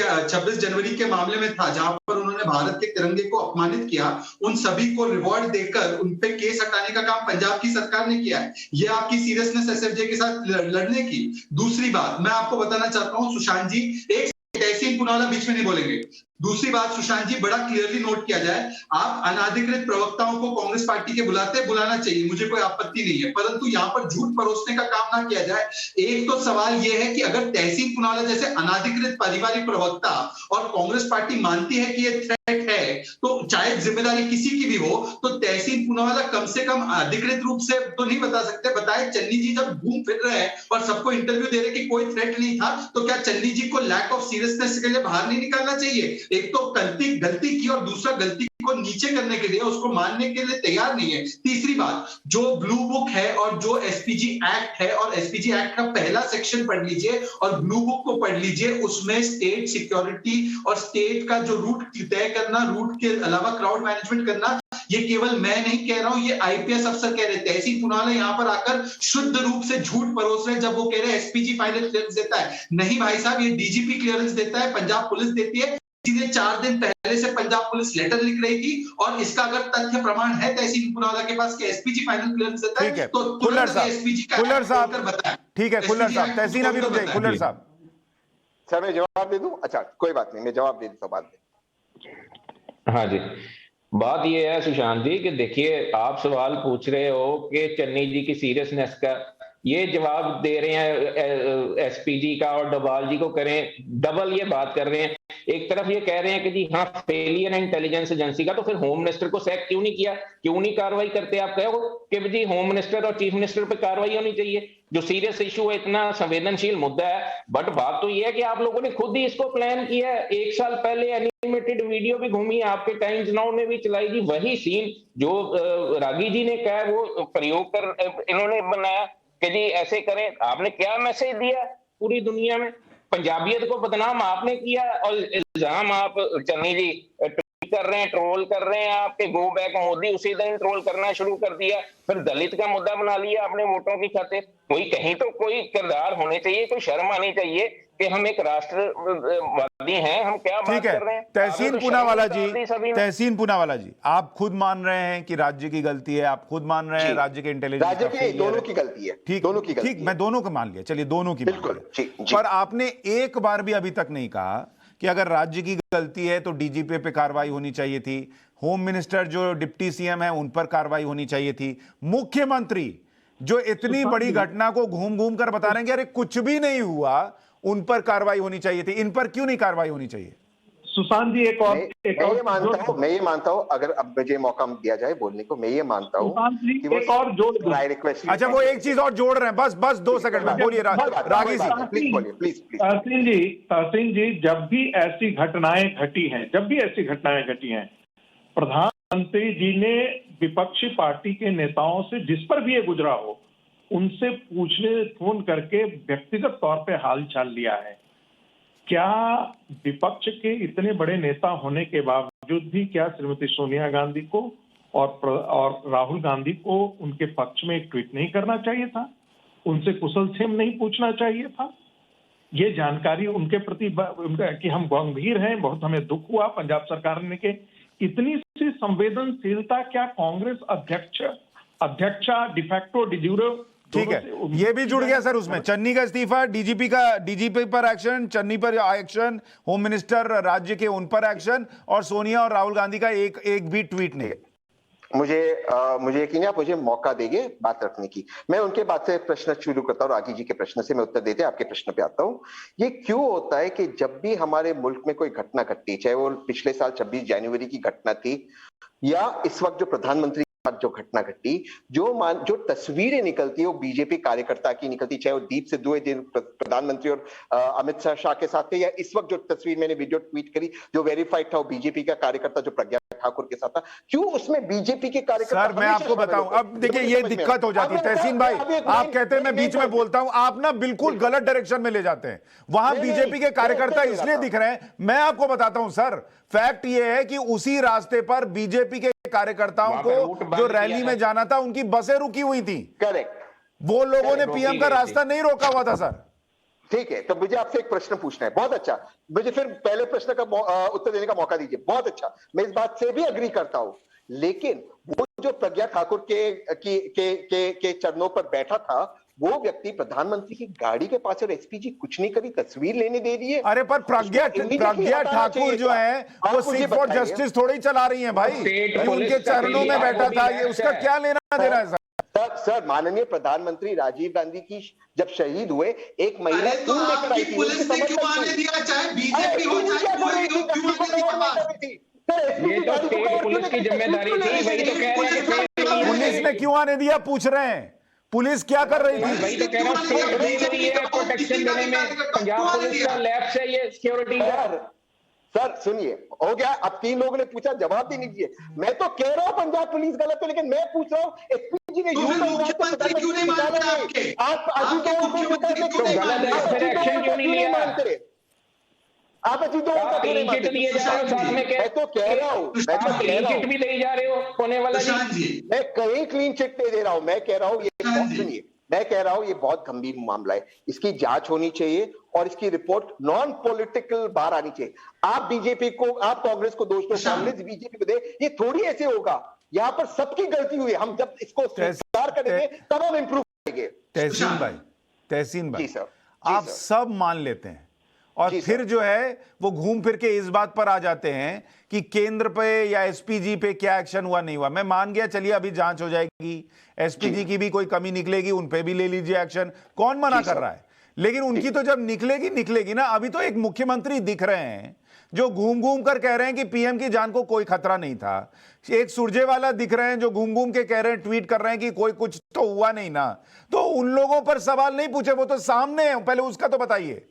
जनवरी के मामले में था, जहां पर उन्होंने भारत के तिरंगे को अपमानित किया, उन सभी को रिवॉर्ड देकर उन पे केस हटाने का काम पंजाब की सरकार ने किया है। ये आपकी सीरियसनेस एसएफजे के साथ लड़ने की। दूसरी बात मैं आपको बताना चाहता हूं सुशांत जी, एक तहसीन पूनावाला बीच में नहीं बोलेंगे। दूसरी बात सुशांत जी, बड़ा क्लियरली नोट किया जाए, आप अनाधिकृत प्रवक्ताओं को कांग्रेस पार्टी के बुलाना चाहिए, मुझे कोई आपत्ति नहीं है, परंतु यहाँ पर झूठ परोसने का काम ना किया जाए। एक तो सवाल यह है कि अगर तहसीन पूनावाला जैसे अनाधिकृत पारिवारिक प्रवक्ता और कांग्रेस पार्टी मानती है कि यह थ्रेट है, तो चाहे जिम्मेदारी किसी की भी हो, तो तहसीन पूनावाला कम से कम अधिकृत रूप से तो नहीं बता सकते। बताए, चन्नी जी जब घूम फिर रहे हैं और सबको इंटरव्यू दे रहे कि कोई थ्रेट नहीं था, तो क्या चन्नी जी को लैक ऑफ सीरियसनेस के लिए बाहर नहीं निकालना चाहिए? एक तो गलती की, और दूसरा गलती को नीचे करने के लिए उसको मानने के लिए तैयार नहीं है। तीसरी बात, जो ब्लू बुक है और जो एसपीजी एक्ट है, और एसपीजी एक्ट का पहला सेक्शन पढ़ लीजिए और ब्लू बुक को पढ़ लीजिए, उसमें स्टेट सिक्योरिटी और स्टेट का जो रूट तय करना, रूट के अलावा क्राउड मैनेजमेंट करना, ये केवल मैं नहीं कह रहा हूं, ये आईपीएस अफसर कह रहे हैं। तहसीन पूनावाला यहां पर आकर शुद्ध रूप से झूठ परोस रहे हैं जब वो कह रहे हैं एसपीजी फाइनल क्लियरेंस देता है। नहीं भाई साहब, ये डीजीपी क्लियरेंस देता है, पंजाब पुलिस देती है। सीधे 4 दिन पहले से पंजाब पुलिस लेटर लिख रही थी, और इसका अगर तथ्य प्रमाण है तहसीन पूनावाला के पास कि एसपीजी फाइनल क्लियरेंस देता है, तो खुल्लर साहब, खुल्लर साहब बताएं। ठीक है खुल्लर साहब, तहसीन अभी रुक जाइए। खुल्लर साहब, सर मैं जवाब दे दूं? अच्छा कोई बात नहीं, मैं जवाब दे देता हूं बाद में। हाँ जी, बात ये है सुशांत जी कि देखिए, आप सवाल पूछ रहे हो कि चन्नी जी की सीरियसनेस का, ये जवाब दे रहे हैं एसपीजी का और डोभाल जी को करें, डबल ये बात कर रहे हैं। एक तरफ ये कह रहे हैं कि जी हाँ फेलियर इंटेलिजेंस एजेंसी का, तो फिर होम मिनिस्टर को सैक क्यों नहीं किया, क्यों नहीं कार्रवाई करते? आप कहो कि जी होम मिनिस्टर और चीफ मिनिस्टर पे कार्रवाई होनी चाहिए, जो सीरियस इशू है, इतना संवेदनशील मुद्दा है। बट बात तो ये है कि आप लोगों ने खुद ही इसको प्लान किया है। 1 साल पहले एनिमेटेड वीडियो भी घूमी है, आपके टाइम्स नाउ ने भी चलाई थी, वही सीन जो रागी जी ने कहा वो प्रयोग कर इन्होंने बनाया कि जी ऐसे करें। आपने क्या मैसेज दिया पूरी दुनिया में? पंजाबियत को बदनाम आपने किया, और इल्जाम आप चन्नी जी कर रहे हैं, ट्रोल कर रहे हैं आपके गो बैक मोदी, उसी दिन ट्रोल करना शुरू कर दिया। फिर दलित का मुद्दा बना लिया आपने वोटों की खातिर। कोई कहीं तो कोई किरदार होने चाहिए, कोई शर्म आनी चाहिए कि हम एक राष्ट्रवादी हैं, हम क्या बात कर रहे हैं। तहसीन पूनावाला जी, तहसीन पूनावाला जी, आप खुद मान रहे हैं कि राज्य की गलती है, आप खुद मान रहे हैं राज्य के इंटेलिजेंस, राज्य की दोनों की गलती है। ठीक, दोनों की गलती ठीक, मैं दोनों को मान लिया, चलिए दोनों की मान लिया। पर आपने एक बार भी अभी तक नहीं कहा कि अगर राज्य की गलती है तो डीजीपी पे कार्रवाई होनी चाहिए थी, होम मिनिस्टर जो डिप्टी सीएम है उन पर कार्रवाई होनी चाहिए थी, मुख्यमंत्री जो इतनी बड़ी घटना को घूम घूम कर बता रहे हैं कि अरे कुछ भी नहीं हुआ, उन पर कार्रवाई होनी चाहिए थी। इन पर क्यों नहीं कार्रवाई होनी चाहिए? सुशांत जी मैं ये मानता हूँ अगर अब मुझे मौका दिया जाए बोलने को, मैं ये मानता हूँ कि वो एक और जोड़ दूं। रिक्वेस्ट। अच्छा, वो एक चीज और जोड़ रहे हैं, बस 2 सेकंड में बोलिए रागी जी, प्लीज बोलिए, प्लीज। तहसीन जी, जब भी ऐसी घटनाएं घटी हैं, प्रधानमंत्री जी ने विपक्षी पार्टी के नेताओं से, जिस पर भी ये गुजरा हो, उनसे फोन करके व्यक्तिगत तौर पे हालचाल लिया है। क्या विपक्ष के इतने बड़े नेता होने के बावजूद भी क्या श्रीमती सोनिया गांधी को और राहुल गांधी को उनके पक्ष में एक ट्वीट नहीं करना चाहिए था? उनसे कुशल क्षेम नहीं पूछना चाहिए था? ये जानकारी उनके प्रति कि हम गंभीर हैं, बहुत हमें दुख हुआ पंजाब सरकार ने के इतनी सी संवेदनशीलता क्या कांग्रेस अध्यक्षा डिफैक्टो डिजूरो? ठीक है, ये भी जुड़ गया सर उसमें। चन्नी का इस्तीफा, डीजीपी पर एक्शन, चन्नी पर एक्शन, होम मिनिस्टर राज्य के उन पर एक्शन, और सोनिया और राहुल गांधी का एक भी ट्वीट नहीं। मुझे यकीन है आप मुझे मौका देंगे बात रखने की। मैं उनके बाद से प्रश्न शुरू करता हूँ, रागी जी के प्रश्न से मैं उत्तर देते आपके प्रश्न पे आता हूँ। ये क्यों होता है कि जब भी हमारे मुल्क में कोई घटना घटती, चाहे वो पिछले साल 26 जनवरी की घटना थी या इस वक्त जो प्रधानमंत्री जो घटना घटी, जो तस्वीरें निकलती है वो बीजेपी कार्यकर्ता की निकलती, चाहे वो दीप सिद्धू है जिन प्रधानमंत्री और अमित शाह के साथ थे, या इस वक्त जो तस्वीर मैंने वीडियो ट्वीट करी जो वेरीफाइड था वो बीजेपी का कार्यकर्ता जो प्रज्ञा ठाकुर के साथ था। क्यों उसमें बीजेपी के कार्यकर्ता? सर मैं आपको बताऊं, अब देखिए ये दिक्कत हो जाती है तहसीन भाई, आप कहते हैं मैं बीच में बोलता हूं, आप ना बिल्कुल गलत डायरेक्शन में ले जाते हैं। वहां बीजेपी के कार्यकर्ता इसलिए दिख रहे हैं, मैं आपको बताता हूं सर, फैक्ट ये है कि उसी रास्ते पर बीजेपी के कार्यकर्ताओं को जो रैली में जाना था उनकी बसें रुकी हुई थी। करेक्ट, वो लोगों ने पीएम का रास्ता नहीं रोका हुआ था सर। ठीक है, तो मुझे आपसे एक प्रश्न पूछना है। बहुत अच्छा, मुझे फिर पहले प्रश्न का उत्तर देने का मौका दीजिए। बहुत अच्छा, मैं इस बात से भी अग्री करता हूं, लेकिन वो जो प्रज्ञा ठाकुर के चरणों पर बैठा था वो व्यक्ति प्रधानमंत्री की गाड़ी के पास और एसपीजी कुछ नहीं करी, तस्वीर लेने दे रही है। अरे पर प्रज्ञा ठाकुर जो है वो सिख फॉर जस्टिस थोड़ी चला रही है भाई, उनके चरणों में बैठा था, ये उसका क्या लेना देना है सर? सर माननीय प्रधानमंत्री राजीव गांधी की जब शहीद हुए एक महिला तो पुलिस ने क्यों आने दिया, चाहे बीजेपी हो चाहे कोई हो, क्यों आने दिया? ये तो स्टेट पुलिस की जिम्मेदारी थी, वही तो कह रहे हैं। पुलिस ने क्यों आने दिया पूछ रहे हैं, पुलिस क्या कर रही थी? वही तो कह रहा हूं, स्टेट दे रही है प्रोटेक्शन देने में, पंजाब पुलिस का लैब से ये सिक्योरिटी है। सर सुनिए, हो गया, अब 3 लोगों ने पूछा, जवाब भी नहीं दिए। मैं तो कह रहा हूं पंजाब पुलिस गलत है, लेकिन मैं पूछ रहा हूं एसपीजी ने मुख्यमंत्री क्यों नहीं मानते आपके? आप मुख्यमंत्री क्यों नहीं मानते? एक्शन क्यों नहीं लिया? आप अजीत दोवल क्लीन चिट लिए जा रहे हो, साथ में मैं तो कह रहा हूं, क्लीन चिट भी दे जा रहे हो होने वाला जी। मैं कहीं क्लीन चिट नहीं दे रहा हूं, मैं कह रहा हूं ये बहुत सुनिए, मैं कह रहा हूं ये बहुत गंभीर मामला है, इसकी जांच होनी चाहिए और इसकी रिपोर्ट नॉन पॉलिटिकल बाहर आनी चाहिए। आप बीजेपी को, आप कांग्रेस को दोष दो, कांग्रेस बीजेपी को दे, ये थोड़ी ऐसे होगा। यहाँ पर सबकी गलती हुई है, हम जब इसको स्वीकार करेंगे तब हम इंप्रूव करेंगे। तहसीन भाई जी सर, आप सब मान लेते हैं और फिर जो है वो घूम फिर के इस बात पर आ जाते हैं कि केंद्र पे या एसपीजी पे क्या एक्शन हुआ नहीं हुआ। मैं मान गया, चलिए अभी जांच हो जाएगी, एसपीजी की भी कोई कमी निकलेगी, उन पे भी ले लीजिए एक्शन, कौन मना कर रहा है, लेकिन उनकी तो जब निकलेगी ना। अभी तो एक मुख्यमंत्री दिख रहे हैं जो घूम घूम कर कह रहे हैं कि पीएम की जान को कोई खतरा नहीं था। एक सुरजेवाला दिख रहे हैं जो घूम घूम के कह रहे हैं, ट्वीट कर रहे हैं कि कोई कुछ तो हुआ नहीं ना। तो उन लोगों पर सवाल नहीं पूछे, वो तो सामने है, पहले उसका तो बताइए।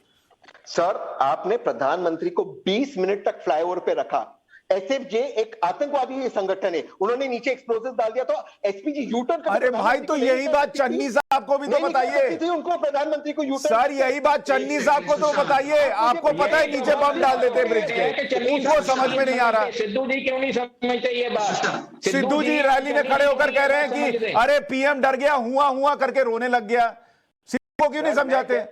सर आपने प्रधानमंत्री को 20 मिनट तक फ्लाईओवर पे रखा। एसएफजे एक आतंकवादी संगठन है, उन्होंने नीचे एक्सप्लोजिव डाल दिया तो एसपीजी यूटर्न। अरे भाई तो यही बात चन्नी साहब को भी तो बताइए। उनको प्रधानमंत्री को यूटर्न, सर यही बात चन्नी साहब को तो बताइए। आपको पता है नीचे बम डाल देते ब्रिज के, उनको समझ में नहीं आ रहा। सिद्धू जी क्यों नहीं समझते ये बात? सिद्धू जी रैली में खड़े होकर कह रहे हैं कि अरे पीएम डर गया, हुआ करके रोने लग गया। सिद्धू को क्यों नहीं समझाते?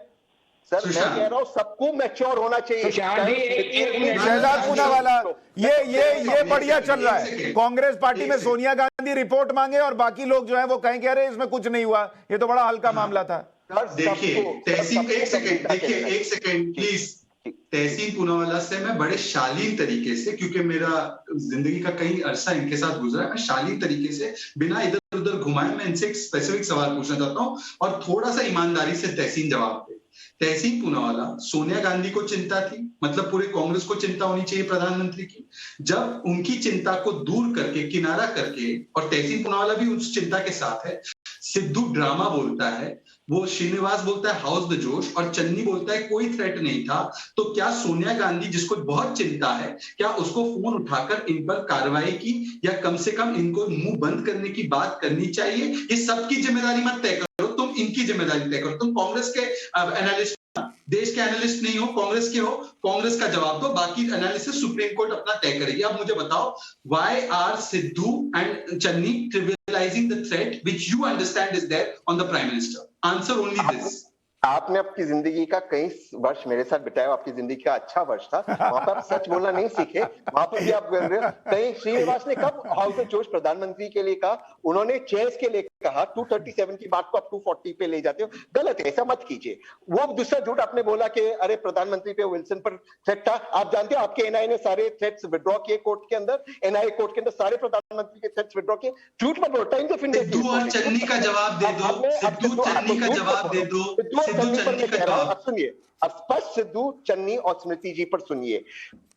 सर मैं कह रहा हूं सबको मैच्योर होना चाहिए। शहजाद पूनावाला, ये बढ़िया चल रहा है। कांग्रेस पार्टी में सोनिया गांधी रिपोर्ट मांगे और बाकी लोग जो है वो कहीं कह रहे हैं इसमें कुछ नहीं हुआ, ये तो बड़ा हल्का मामला था। देखिए तहसीन, एक सेकंड प्लीज। तहसीन पूनावाला से मैं बड़े शालीन तरीके से, क्योंकि मेरा जिंदगी का कई अरसा इनके साथ गुजरा है, मैं शालीन तरीके से बिना इधर उधर घुमाए मैं इनसे एक स्पेसिफिक सवाल पूछना चाहता हूं और थोड़ा सा ईमानदारी से तहसीन जवाब दे। तहसीन पूनावाला, सोनिया गांधी को चिंता थी, मतलब पूरे कांग्रेस को चिंता होनी चाहिए प्रधानमंत्री की। जब उनकी चिंता को दूर करके, किनारा करके, और तहसीन पूनावाला भी उस चिंता के साथ है, सिद्धू ड्रामा बोलता है, वो श्रीनिवास बोलता है हाउस द जोश, और चन्नी बोलता है कोई थ्रेट नहीं था, तो क्या सोनिया गांधी, जिसको बहुत चिंता है, क्या उसको फोन उठाकर इन पर कार्रवाई की, या कम से कम इनको मुंह बंद करने की बात करनी चाहिए? ये सबकी जिम्मेदारी मत तय करो, तुम इनकी जिम्मेदारी तय करो। तुम कांग्रेस के एनालिस्ट, देश के एनालिस्ट नहीं हो, कांग्रेस के हो, कांग्रेस का जवाब दो, बाकी एनालिसिस सुप्रीम कोर्ट अपना तय करेगी। अब मुझे बताओ, why are Sidhu and Channi trivializing the threat which you understand is there on the prime minister? Answer only this. आपने आपकी जिंदगी का कई वर्ष मेरे साथ बिताया, आपकी जिंदगी का अच्छा वर्ष था, वहां पर आप सच बोलना नहीं सीखे, वहां पर भी आप बोल रहे हो। कहीं श्रीनिवास ने कब हाउस ऑफ जोश प्रधानमंत्री के लिए कहा? उन्होंने चेयर्स के लिए कहा। 237 की बात को आप 240 पे ले जाते हो, गलत है, ऐसा मत कीजिए। वो दूसरा झूठ आपने बोला कि अरे प्रधानमंत्री पे विल्सन पर थ्रेट था। आप जानते हो आपके एनआईए ने सारे थ्रेट्स विड्रॉ किए कोर्ट के अंदर, एनआईए कोर्ट के अंदर सारे प्रधानमंत्री के थ्रेट्स विड्रॉ किए। झूठ मत बोलो, टाइम्स ऑफ इंडिया। सिद्धू और चन्नी का जवाब दे दो, सिद्धू चन्नी का जवाब दे दो, सिद्धू चन्नी का जवाब। अब सुनिए, स्पष्ट सिद्धू चन्नी और स्मृति जी पर सुनिए,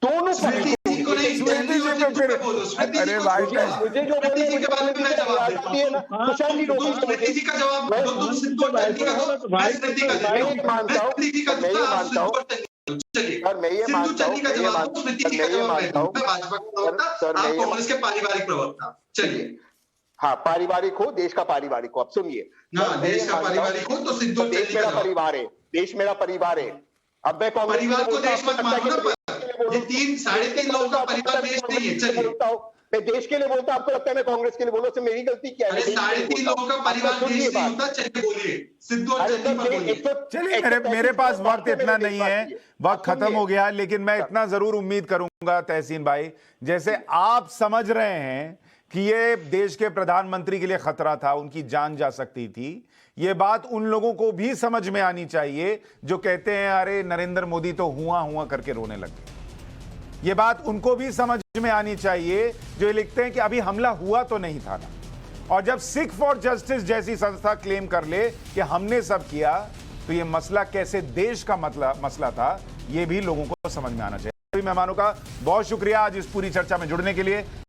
दोनों स्मृति जी को नहीं, चन्नी और सिद्धू पे बोलो। स्मृति जी को मुझे जो स्मृति जी के बारे में मैं जवाब देता हूं। सुशांत जी तुम स्मृति जी का जवाब दो, तुम सिद्धू और चन्नी का दो, मैं स्मृति का देता हूं। मैं स्मृति जी का दूसरा, आप सिद्धू और चन्नी। चलिए, सिद्धू चन्नी का जवाब दो, स्मृति जी का जवाब मैं दूंगा। मैं भाजपा का प्रवक्ता, आप कांग्रेस के पारिवारिक प्रवक्ता। चलिए, हाँ, पारिवारिक हो, देश का पारिवारिक हो। अब सुनिए, हाँ, देश का पारिवारिक हो तो सिद्धू और देश चन्नी का मेरा जवाब। परिवार है, देश मेरा परिवार है। अब मैं परिवार को देश मत मानो ना, ये 3-3.5 लोगों का परिवार देश नहीं है। चलिए, मैं देश के लिए बोलता, आपको लगता है मैं कांग्रेस के लिए बोलूं, मेरी गलती क्या है? 3.5 लोगों का परिवार देश नहीं होता। चलिए बोलिए, सिद्धू और चन्नी पर बोलिए। चलिए, मेरे पास वक्त इतना नहीं है, वक्त खत्म हो गया, लेकिन मैं इतना जरूर उम्मीद करूंगा तहसीन भाई, जैसे आप समझ रहे हैं कि ये देश के प्रधानमंत्री के लिए खतरा था, उनकी जान जा सकती थी, ये बात उन लोगों को भी समझ में आनी चाहिए जो कहते हैं अरे नरेंद्र मोदी तो हुआ हुआ करके रोने लगे। ये बात उनको भी समझ में आनी चाहिए जो ये लिखते हैं कि अभी हमला हुआ तो नहीं था ना। और जब सिख फॉर जस्टिस जैसी संस्था क्लेम कर ले कि हमने सब किया, तो ये मसला कैसे देश का मसला था, ये भी लोगों को समझ में आना चाहिए। मेहमानों का बहुत शुक्रिया आज इस पूरी चर्चा में जुड़ने के लिए।